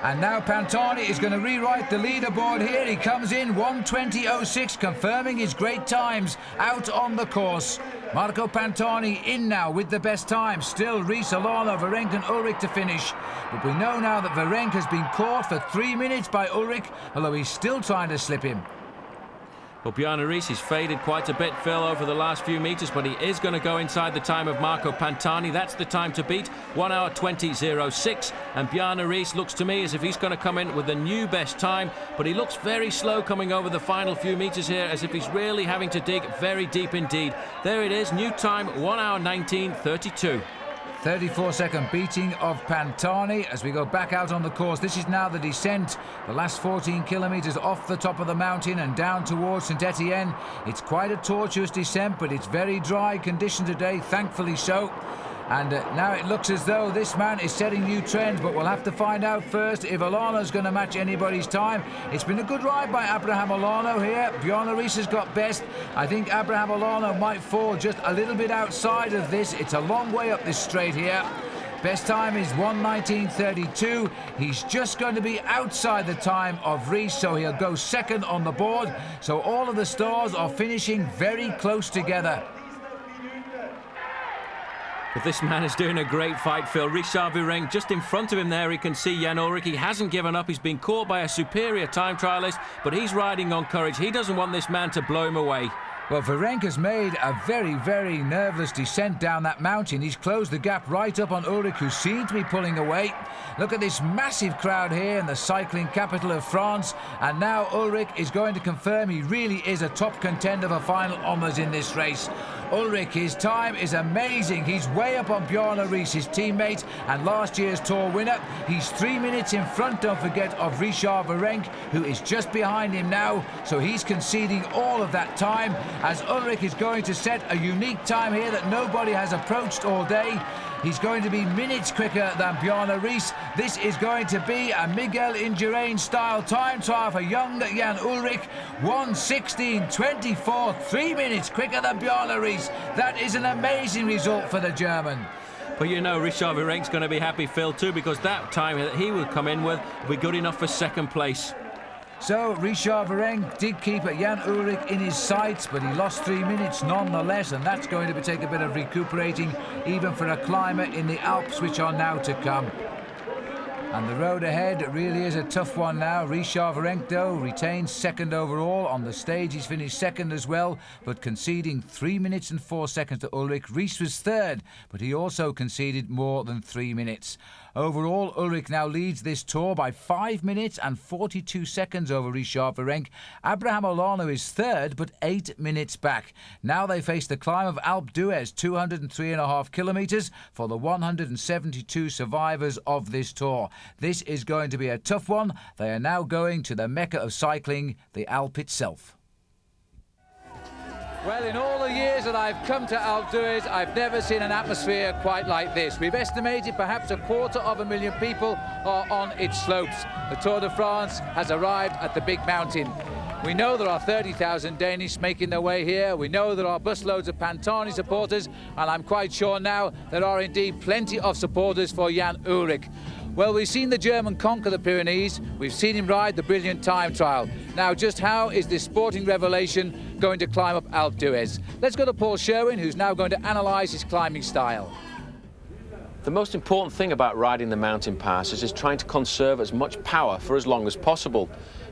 And now Pantani is going to rewrite the leaderboard here. He comes in 1:20.06, confirming his great times out on the course. Marco Pantani in now with the best time. Still Ries, Alano, Virenque and Ullrich to finish. But we know now that Virenque has been caught for 3 minutes by Ullrich, although he's still trying to slip him. Well, Bjarne Riis has faded quite a bit, Phil, over the last few metres, but he is going to go inside the time of Marco Pantani. That's the time to beat, 1 hour 20.06. And Bjarne Riis looks to me as if he's going to come in with the new best time, but he looks very slow coming over the final few metres here, as if he's really having to dig very deep indeed. There it is, new time, 1 hour 19.32. 34-second beating of Pantani as we go back out on the course. This is now the descent, the last 14 kilometres off the top of the mountain and down towards St Etienne. It's quite a tortuous descent, but it's very dry condition today, thankfully so. And now it looks as though this man is setting new trends, but we'll have to find out first if Alano's going to match anybody's time. It's been a good ride by Abraham Alano here. Bjarne Riis has got best. I think Abraham Alano might fall just a little bit outside of this. It's a long way up this straight here. Best time is 1:19.32. He's just going to be outside the time of Riis, so he'll go second on the board. So all of the stars are finishing very close together. But this man is doing a great fight, Phil. Richard Virenque just in front of him there. He can see Jan Ullrich. He hasn't given up. He's been caught by a superior time trialist, but he's riding on courage. He doesn't want this man to blow him away. Well, Virenque has made a very, very nerveless descent down that mountain. He's closed the gap right up on Ullrich, who seemed to be pulling away. Look at this massive crowd here in the cycling capital of France. And now Ullrich is going to confirm he really is a top contender for final honours in this race. Ullrich, his time is amazing. He's way up on Bjarne Riis, his teammate and last year's Tour winner. He's 3 minutes in front, don't forget, of Richard Virenque, who is just behind him now. So he's conceding all of that time, as Ullrich is going to set a unique time here that nobody has approached all day. He's going to be minutes quicker than Bjarne Riis. This is going to be a Miguel Indurain style time trial for young Jan Ullrich. 1:16.24, 3 minutes quicker than Bjarne Riis. That is an amazing result for the German. But you know, Richard Virenque's going to be happy, Phil, too, because that time that he will come in with will be good enough for second place. So Richard Virenque did keep Jan Ullrich in his sights, but he lost 3 minutes nonetheless, and that's going to take a bit of recuperating, even for a climber in the Alps, which are now to come. And the road ahead really is a tough one now. Richard Virenque, though, retains second overall. On the stage, he's finished second as well, but conceding 3 minutes and 4 seconds to Ullrich. Riis was third, but he also conceded more than 3 minutes. Overall, Ullrich now leads this tour by 5 minutes and 42 seconds over Richard Virenque. Abraham Olano is third, but 8 minutes back. Now they face the climb of Alpe d'Huez, 203.5 kilometres, for the 172 survivors of this tour. This is going to be a tough one. They are now going to the mecca of cycling, the Alpe itself. Well, in all the years that I've come to Alpe d'Huez, I've never seen an atmosphere quite like this. We've estimated perhaps 250,000 people are on its slopes. The Tour de France has arrived at the big mountain. We know there are 30,000 Danish making their way here. We know there are busloads of Pantani supporters, and I'm quite sure now there are indeed plenty of supporters for Jan Ullrich. Well, we've seen the German conquer the Pyrenees. We've seen him ride the brilliant time trial. Now, just how is this sporting revelation going to climb up Alpe d'Huez? Let's go to Paul Sherwin, who's now going to analyse his climbing style. The most important thing about riding the mountain passes is trying to conserve as much power for as long as possible.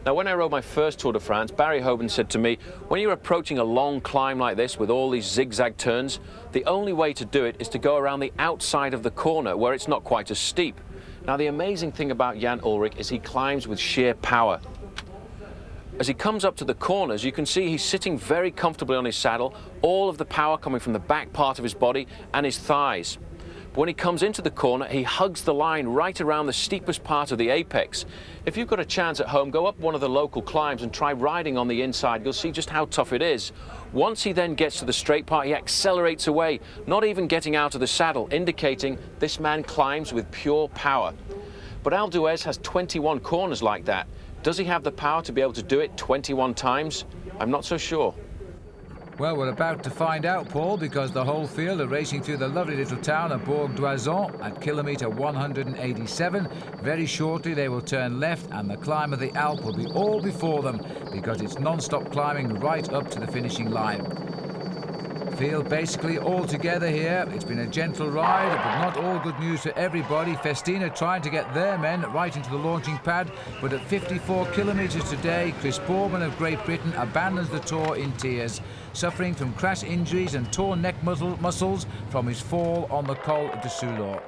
Now, when I rode my first Tour de France, Barry Hoban said to me, when you're approaching a long climb like this with all these zigzag turns, the only way to do it is to go around the outside of the corner where it's not quite as steep. Now, the amazing thing about Jan Ullrich is he climbs with sheer power. As he comes up to the corners, you can see he's sitting very comfortably on his saddle, all of the power coming from the back part of his body and his thighs. But when he comes into the corner, he hugs the line right around the steepest part of the apex. If you've got a chance at home, go up one of the local climbs and try riding on the inside. You'll see just how tough it is. Once he then gets to the straight part, he accelerates away, not even getting out of the saddle, indicating this man climbs with pure power. But Alpe d'Huez has 21 corners like that. Does he have the power to be able to do it 21 times? I'm not so sure. Well, we're about to find out, Paul, because the whole field are racing through the lovely little town of Bourg-d'Oisans at kilometre 187. Very shortly they will turn left and the climb of the Alp will be all before them because it's non-stop climbing right up to the finishing line. Field basically all together here. It's been a gentle ride, but not all good news for everybody. Festina trying to get their men right into the launching pad, but at 54 kilometres today, Chris Boorman of Great Britain abandons the Tour in tears, suffering from crash injuries and torn neck muscles from his fall on the Col de Soulor.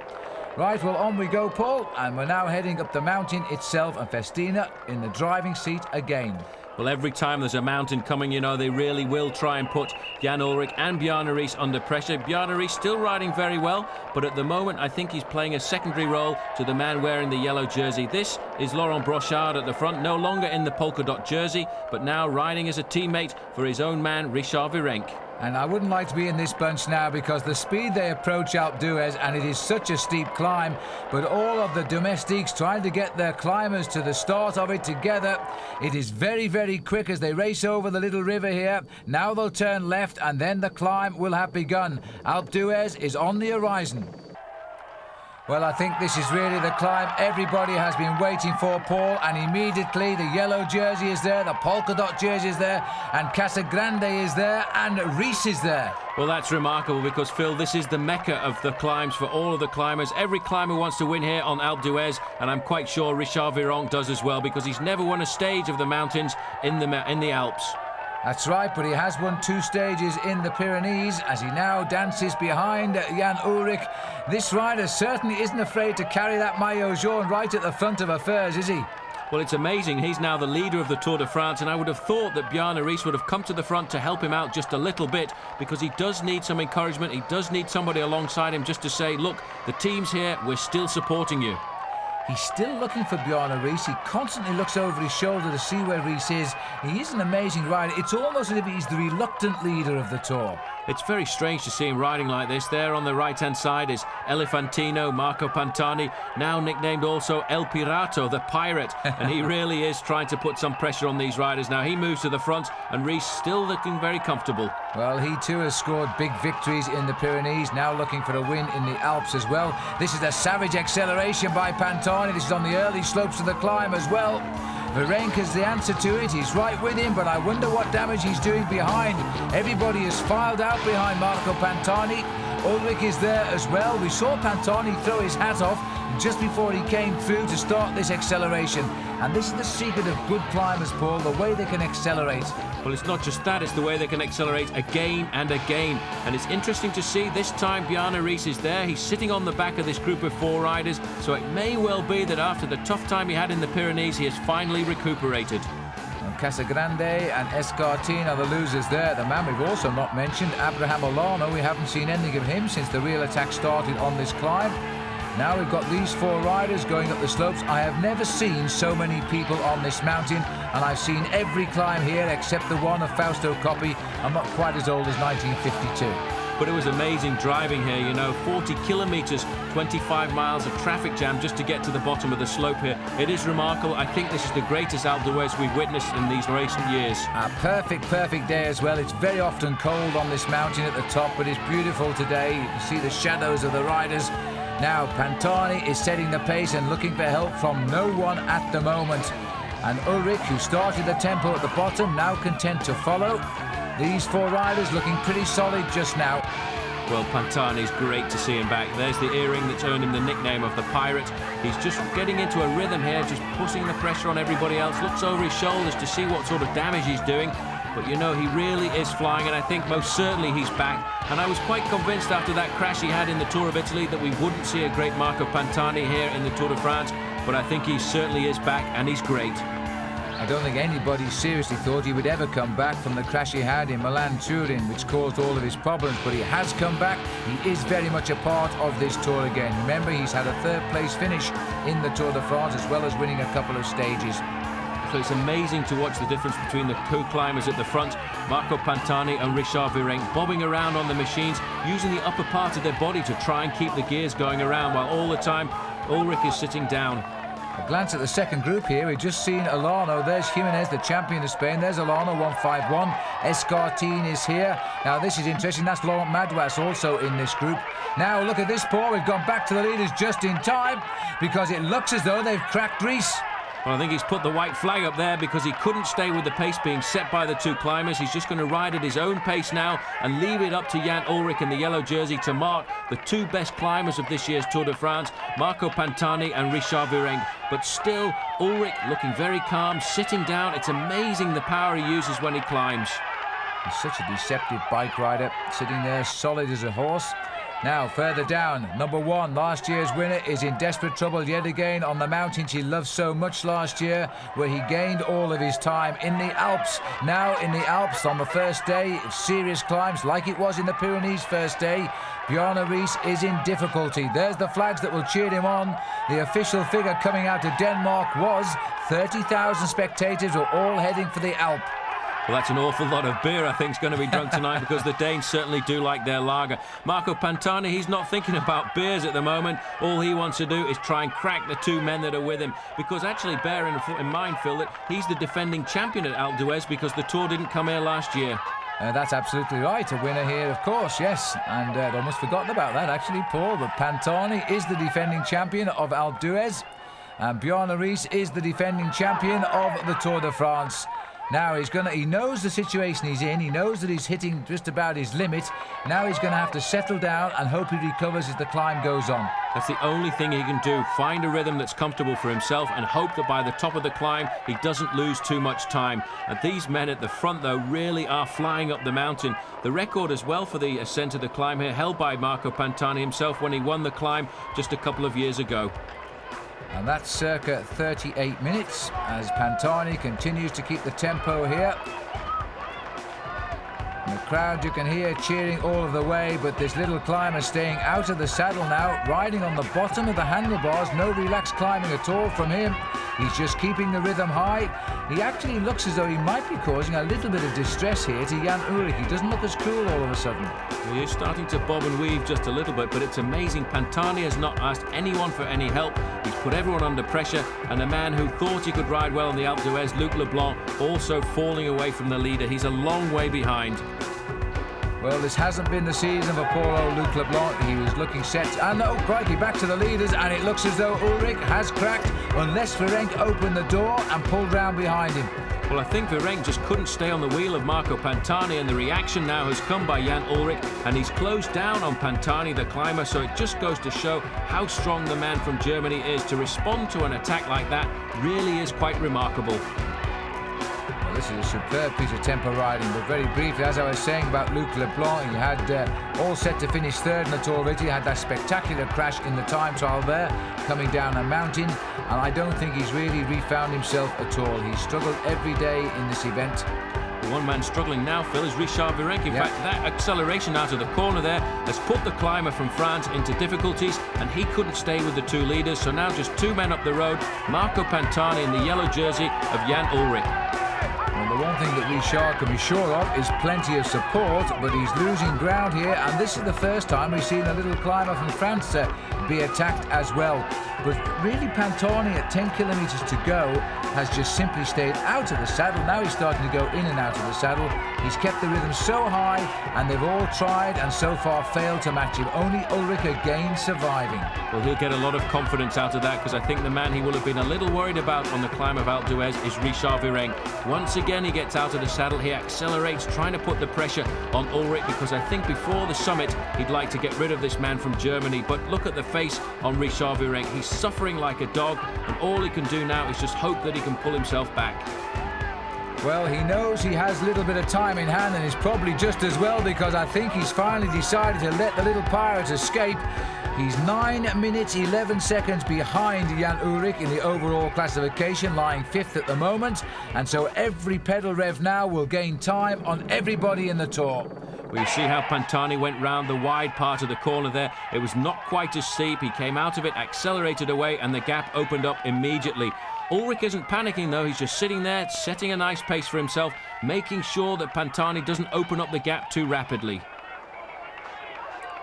Right, well, on we go, Paul, and we're now heading up the mountain itself, and Festina in the driving seat again. Well, every time there's a mountain coming, you know, they really will try and put Jan Ullrich and Bjarne Riis under pressure. Bjarne Riis still riding very well, but at the moment I think he's playing a secondary role to the man wearing the yellow jersey. This is Laurent Brochard at the front, no longer in the polka dot jersey, but now riding as a teammate for his own man, Richard Virenque. And I wouldn't like to be in this bunch now because the speed they approach Alpe d'Huez, and it is such a steep climb, but all of the domestiques trying to get their climbers to the start of it together. It is very, very quick as they race over the little river here. Now they'll turn left and then the climb will have begun. Alpe d'Huez is on the horizon. Well, I think this is really the climb everybody has been waiting for, Paul, and immediately the yellow jersey is there, the polka dot jersey is there, and Casagrande is there, and Riis is there. Well, that's remarkable because, Phil, this is the mecca of the climbs for all of the climbers. Every climber wants to win here on Alpe d'Huez, and I'm quite sure Richard Virenque does as well because he's never won a stage of the mountains in the Alps. That's right, but he has won 2 stages in the Pyrenees as he now dances behind Jan Ullrich. This rider certainly isn't afraid to carry that maillot jaune right at the front of affairs, is he? Well, it's amazing. He's now the leader of the Tour de France, and I would have thought that Bjarne Riis would have come to the front to help him out just a little bit because he does need some encouragement. He does need somebody alongside him just to say, look, the team's here, we're still supporting you. He's still looking for Bjarne Riis. He constantly looks over his shoulder to see where Riis is. He is an amazing rider. It's almost as if he's the reluctant leader of the Tour. It's very strange to see him riding like this. There on the right-hand side is Elefantino, Marco Pantani, now nicknamed also El Pirato, the pirate. And he really is trying to put some pressure on these riders. Now he moves to the front and Riis still looking very comfortable. Well, he too has scored big victories in the Pyrenees, now looking for a win in the Alps as well. This is a savage acceleration by Pantani. This is on the early slopes of the climb as well. Virenque is the answer to it. He's right with him, but I wonder what damage he's doing behind. Everybody is filed out behind Marco Pantani. Ullrich is there as well. We saw Pantani throw his hat off just before he came through to start this acceleration. And this is the secret of good climbers, Paul, the way they can accelerate. Well, it's not just that, it's the way they can accelerate again and again. And it's interesting to see this time Bjarne Riis is there. He's sitting on the back of this group of 4 riders, so it may well be that after the tough time he had in the Pyrenees, he has finally recuperated. And Casagrande and Escartin are the losers there. The man we've also not mentioned, Abraham Olano. We haven't seen anything of him since the real attack started on this climb. Now we've got these 4 riders going up the slopes. I have never seen so many people on this mountain, and I've seen every climb here except the one of Fausto Coppi. I'm not quite as old as 1952. but it was amazing driving here, you know, 40 kilometres, 25 miles of traffic jam just to get to the bottom of the slope here. It is remarkable. I think this is the greatest Alpe d'Huez we've witnessed in these recent years. A perfect day as well. It's very often cold on this mountain at the top, but it's beautiful today. You can see the shadows of the riders. Now Pantani is setting the pace and looking for help from no one at the moment. And Ullrich, who started the tempo at the bottom, now content to follow. These four riders looking pretty solid just now. Well, Pantani's great to see him back. There's the earring that's earned him the nickname of the Pirate. He's just getting into a rhythm here, just putting the pressure on everybody else. Looks over his shoulders to see what sort of damage he's doing. But, you know, he really is flying, and I think most certainly he's back. And I was quite convinced after that crash he had in the Tour of Italy that we wouldn't see a great Marco Pantani here in the Tour de France. But I think he certainly is back, and he's great. I don't think anybody seriously thought he would ever come back from the crash he had in Milan-Turin, which caused all of his problems, but he has come back. He is very much a part of this Tour again. Remember, he's had a third-place finish in the Tour de France, as well as winning a couple of stages. So it's amazing to watch the difference between the co-climbers at the front, Marco Pantani and Richard Virenque, bobbing around on the machines, using the upper part of their body to try and keep the gears going around, while all the time Ullrich is sitting down. A glance at the second group here. We've just seen Alano. There's Jimenez, the champion of Spain. There's Alano, 151. Escartin is here. Now, this is interesting. That's Laurent Madouas also in this group. Now, look at this, Paul. We've gone back to the leaders just in time because it looks as though they've cracked Rees. Well, I think he's put the white flag up there because he couldn't stay with the pace being set by the two climbers. He's just going to ride at his own pace now and leave it up to Jan Ullrich in the yellow jersey to mark the two best climbers of this year's Tour de France, Marco Pantani and Richard Virenque. But still, Ullrich looking very calm, sitting down. It's amazing the power he uses when he climbs. He's such a deceptive bike rider, sitting there solid as a horse. Now, further down, number one, last year's winner, is in desperate trouble yet again on the mountain she loved so much last year, where he gained all of his time in the Alps. Now in the Alps, on the first day of serious climbs, like it was in the Pyrenees first day, Bjarne Riis is in difficulty. There's the flags that will cheer him on. The official figure coming out of Denmark was 30,000 spectators were all heading for the Alp. Well, that's an awful lot of beer, I think, is going to be drunk tonight because the Danes certainly do like their lager. Marco Pantani, he's not thinking about beers at the moment. All he wants to do is try and crack the two men that are with him, because actually bear in mind, Phil, that he's the defending champion at Alpe d'Huez because the Tour didn't come here last year. That's absolutely right. A winner here, of course, yes. And I'd almost forgotten about that, actually, Paul. But Pantani is the defending champion of Alpe d'Huez, and Bjarne Riis is the defending champion of the Tour de France. Now he knows the situation he's in. He knows that he's hitting just about his limit. Now he's going to have to settle down and hope he recovers as the climb goes on. That's the only thing he can do. Find a rhythm that's comfortable for himself and hope that by the top of the climb he doesn't lose too much time. And these men at the front, though, really are flying up the mountain. The record as well for the ascent of the climb here held by Marco Pantani himself when he won the climb just a couple of years ago. And that's circa 38 minutes as Pantani continues to keep the tempo here. And the crowd you can hear cheering all of the way, but this little climber staying out of the saddle now, riding on the bottom of the handlebars. No relaxed climbing at all from him. He's just keeping the rhythm high. He actually looks as though he might be causing a little bit of distress here to Jan Ullrich. He doesn't look as cool all of a sudden. He is starting to bob and weave just a little bit, but it's amazing. Pantani has not asked anyone for any help. He's put everyone under pressure, and a man who thought he could ride well on the Alpe d'Huez, Luc Leblanc, also falling away from the leader. He's a long way behind. Well, this hasn't been the season for poor old Luc Leblanc. He was looking set, and oh crikey, back to the leaders, and it looks as though Ullrich has cracked, unless Virenque opened the door and pulled round behind him. Well, I think Virenque just couldn't stay on the wheel of Marco Pantani, and the reaction now has come by Jan Ullrich, and he's closed down on Pantani, the climber, so it just goes to show how strong the man from Germany is. To respond to an attack like that really is quite remarkable. Well, this is a superb piece of tempo riding, but very briefly, as I was saying about Luc Leblanc, he had all set to finish third in the Tour already. He had that spectacular crash in the time trial there, coming down a mountain, and I don't think he's really refound himself at all. He's struggled every day in this event. The one man struggling now, Phil, is Richard Virenque. In fact, that acceleration out of the corner there has put the climber from France into difficulties, and he couldn't stay with the two leaders, so now just two men up the road, Marco Pantani in the yellow jersey of Jan Ullrich. Well, there won't thing that Richard can be sure of is plenty of support, but he's losing ground here, and this is the first time we've seen a little climber from France be attacked as well. But really, Pantani at 10 kilometres to go has just simply stayed out of the saddle. Now he's starting to go in and out of the saddle. He's kept the rhythm so high, and they've all tried and so far failed to match him. Only Ullrich again surviving. Well, he'll get a lot of confidence out of that, because I think the man he will have been a little worried about on the climb of Alpe d'Huez is Richard Virenque. Once again, he gets out of the saddle, he accelerates, trying to put the pressure on Ullrich, because I think before the summit he'd like to get rid of this man from Germany. But look at the face on Richard Virenque. He's suffering like a dog, and all he can do now is just hope that he can pull himself back. Well, he knows he has a little bit of time in hand, and it's probably just as well, because I think he's finally decided to let the little pirate escape. He's 9 minutes 11 seconds behind Jan Ullrich in the overall classification, lying 5th at the moment, and so every pedal rev now will gain time on everybody in the Tour. Well, you see how Pantani went round the wide part of the corner there. It was not quite as steep. He came out of it, accelerated away, and the gap opened up immediately. Ullrich isn't panicking though. He's just sitting there, setting a nice pace for himself, making sure that Pantani doesn't open up the gap too rapidly.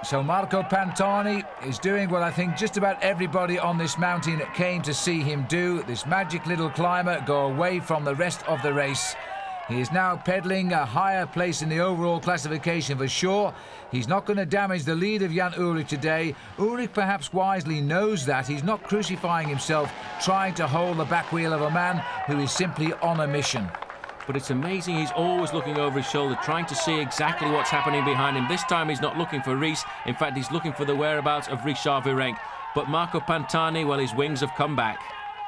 So Marco Pantani is doing what I think just about everybody on this mountain came to see him do. This magic little climber go away from the rest of the race. He is now pedalling a higher place in the overall classification for sure. He's not going to damage the lead of Jan Ullrich today. Ullrich perhaps wisely knows that. He's not crucifying himself, trying to hold the back wheel of a man who is simply on a mission. But it's amazing, he's always looking over his shoulder, trying to see exactly what's happening behind him. This time he's not looking for Rees. In fact, he's looking for the whereabouts of Richard Virenque. But Marco Pantani, well, his wings have come back.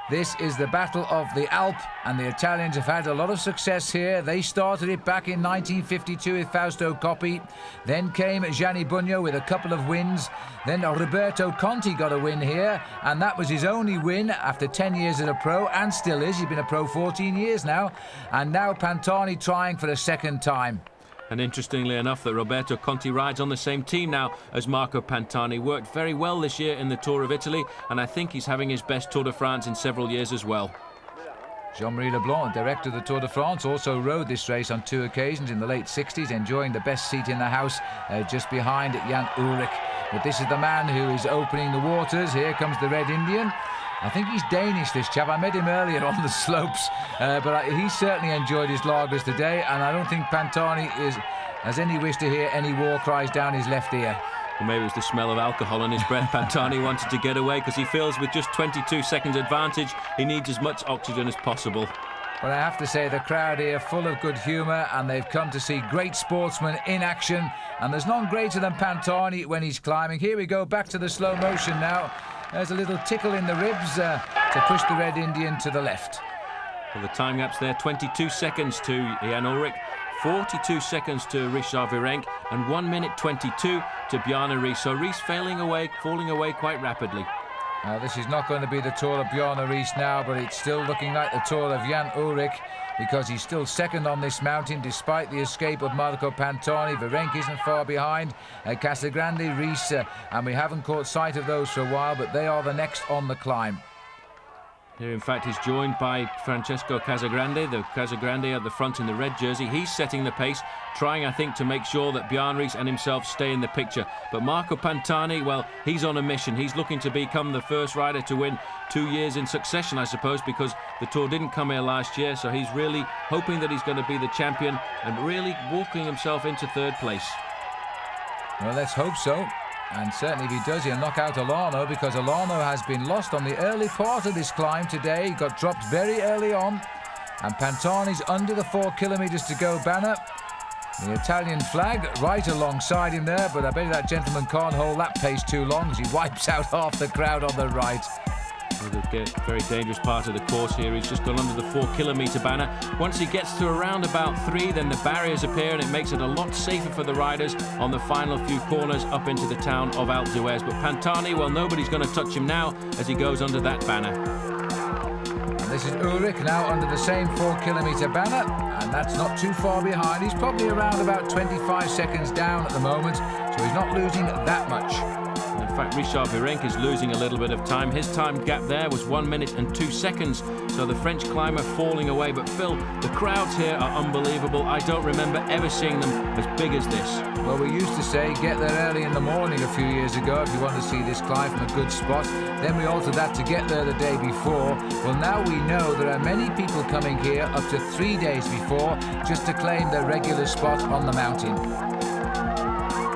This is the Battle of the Alp, and the Italians have had a lot of success here. They started it back in 1952 with Fausto Coppi. Then came Gianni Bugno with a couple of wins. Then Roberto Conti got a win here, and that was his only win after 10 years as a pro, and still is. He's been a pro 14 years now. And now Pantani trying for a second time. And interestingly enough, that Roberto Conti rides on the same team now as Marco Pantani. Worked very well this year in the Tour of Italy, and I think he's having his best Tour de France in several years as well. Jean-Marie Leblanc, director of the Tour de France, also rode this race on 2 occasions in the late 60s, enjoying the best seat in the house just behind Jan Ullrich. But this is the man who is opening the waters. Here comes the Red Indian. I think he's Danish, this chap. I met him earlier on the slopes, but he certainly enjoyed his lagers today, and I don't think Pantani has any wish to hear any war cries down his left ear. Well, maybe it was the smell of alcohol in his breath. Pantani wanted to get away because he feels with just 22 seconds advantage, he needs as much oxygen as possible. But I have to say, the crowd here full of good humour, and they've come to see great sportsmen in action, and there's none greater than Pantani when he's climbing. Here we go, back to the slow motion now. There's a little tickle in the ribs to push the Red Indian to the left. Well, the time gap's there, 22 seconds to Jan Ullrich, 42 seconds to Richard Virenque, and 1 minute 22 to Bjarne Riis. So Riis falling away quite rapidly. This is not going to be the Tour of Bjarne Riis now, but it's still looking like the Tour of Jan Ullrich, because he's still second on this mountain despite the escape of Marco Pantani. Virenque isn't far behind. Casagrande, Riis, and we haven't caught sight of those for a while, but they are the next on the climb. Here, in fact, he's joined by Francesco Casagrande, the Casagrande at the front in the red jersey. He's setting the pace, trying, I think, to make sure that Bjarne Riis and himself stay in the picture. But Marco Pantani, well, he's on a mission. He's looking to become the first rider to win 2 years in succession, I suppose, because the Tour didn't come here last year. So he's really hoping that he's going to be the champion and really walking himself into third place. Well, let's hope so. And certainly if he does, he'll knock out Olano, because Olano has been lost on the early part of this climb today. He got dropped very early on. And Pantani's under the 4 kilometres to go banner. The Italian flag right alongside him there, but I bet that gentleman can't hold that pace too long as he wipes out half the crowd on the right. The very dangerous part of the course here. He's just gone under the 4 kilometre banner. Once he gets to around about 3, then the barriers appear, and it makes it a lot safer for the riders on the final few corners up into the town of Alpe d'Huez. But Pantani, well, nobody's going to touch him now as he goes under that banner. And this is Ullrich now under the same 4 kilometre banner, and that's not too far behind. He's probably around about 25 seconds down at the moment, so he's not losing that much. In fact, Richard Virenque is losing a little bit of time. His time gap there was 1 minute and 2 seconds, so the French climber falling away. But Phil, the crowds here are unbelievable. I don't remember ever seeing them as big as this. Well, we used to say get there early in the morning a few years ago if you want to see this climb from a good spot. Then we altered that to get there the day before. Well, now we know there are many people coming here up to 3 days before just to claim their regular spot on the mountain.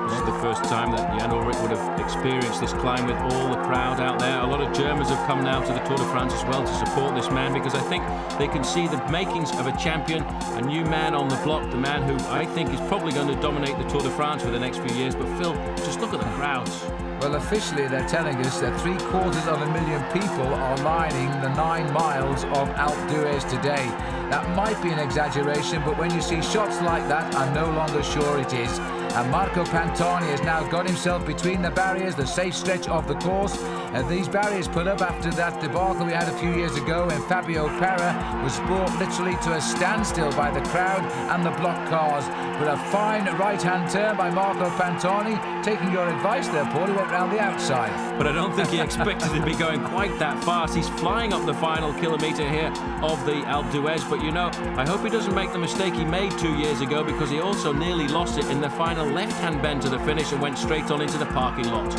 This is the first time that Jan Ullrich would have experienced this climb with all the crowd out there. A lot of Germans have come now to the Tour de France as well to support this man, because I think they can see the makings of a champion, a new man on the block, the man who I think is probably going to dominate the Tour de France for the next few years. But Phil, just look at the crowds. Well, officially they're telling us that 750,000 people are lining the 9 miles of Alpe d'Huez today. That might be an exaggeration, but when you see shots like that, I'm no longer sure it is. And Marco Pantani has now got himself between the barriers, the safe stretch of the course. These barriers put up after that debacle we had a few years ago when Fabio Parra was brought literally to a standstill by the crowd and the block cars. But a fine right-hand turn by Marco Pantani. Taking your advice there, Paul, he went round the outside. But I don't think he expected to be going quite that fast. He's flying up the final kilometre here of the Alpe d'Huez. But, you know, I hope he doesn't make the mistake he made 2 years ago, because he also nearly lost it in the final left-hand bend to the finish and went straight on into the parking lot.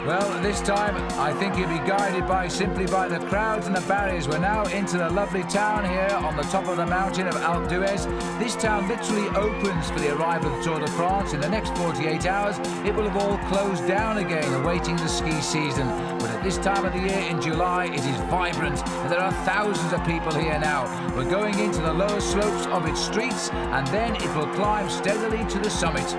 Well, this time I think he'll be guided simply by the crowds and the barriers. We're now into the lovely town here on the top of the mountain of Alpe d'Huez. This town literally opens for the arrival of the Tour de France. In the next 48 hours, it will have all closed down again, awaiting the ski season. But at this time of the year, in July, it is vibrant, and there are thousands of people here now. We're going into the lower slopes of its streets, and then it will climb steadily to the summit.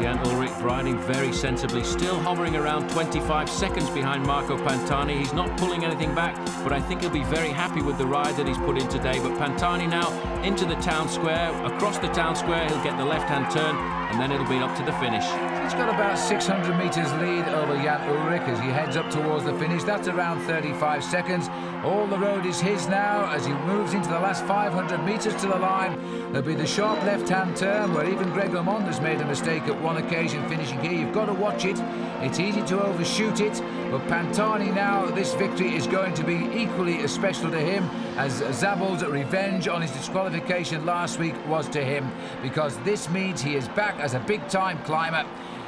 Jan Ullrich riding very sensibly, still hovering around 25 seconds behind Marco Pantani. He's not pulling anything back, but I think he'll be very happy with the ride that he's put in today. But Pantani now into the town square. Across the town square, he'll get the left-hand turn, and then it'll be up to the finish. He's got about 600 metres lead over Jan Ullrich as he heads up towards the finish. That's around 35 seconds. All the road is his now as he moves into the last 500 metres to the line. There'll be the sharp left-hand turn where even Greg LeMond has made a mistake at one occasion finishing here. You've got to watch it. It's easy to overshoot it, but Pantani now, this victory is going to be equally as special to him as Zabel's revenge on his disqualification last week was to him, because this means he is back as a big-time climber.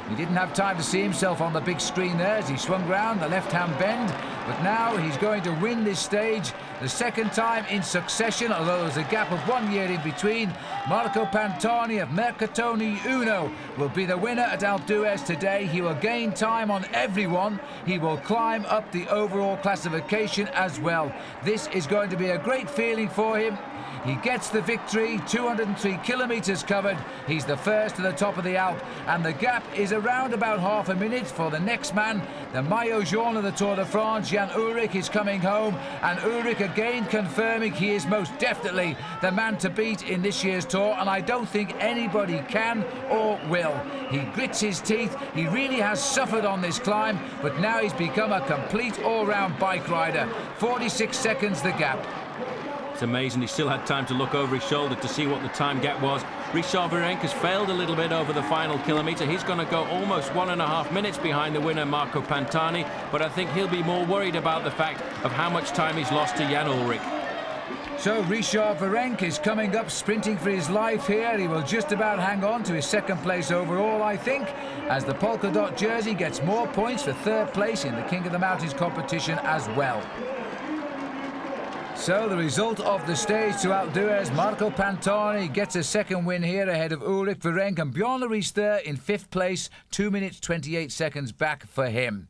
He didn't have time to see himself on the big screen there as he swung round the left-hand bend, but now he's going to win this stage the second time in succession, although there's a gap of 1 year in between. Marco Pantani of Mercatoni Uno will be the winner at Alpe d'Huez today. He will gain time on everyone. He will climb up the overall classification as well. This is going to be a great feeling for him. He gets the victory, 203 kilometres covered. He's the first to the top of the Alpe, and the gap is around about half a minute for the next man. The Maillot Jaune of the Tour de France, Jan Ullrich, is coming home, and Ullrich again confirming he is most definitely the man to beat in this year's Tour, and I don't think anybody can or will. He grits his teeth. He really has suffered on this climb, but now he's become a complete all-round bike rider. 46 seconds the gap. It's amazing he still had time to look over his shoulder to see what the time gap was. Richard Virenque has failed a little bit over the final kilometre. He's going to go almost 1.5 minutes behind the winner, Marco Pantani, but I think he'll be more worried about the fact of how much time he's lost to Jan Ullrich. So Richard Virenque is coming up, sprinting for his life here. He will just about hang on to his second place overall, I think, as the polka dot jersey gets more points for third place in the King of the Mountains competition as well. So the result of the stage to Alpe d'Huez, Marco Pantani gets a second win here ahead of Ullrich, Virenque and Bjorn Riester in fifth place, 2 minutes 28 seconds back for him.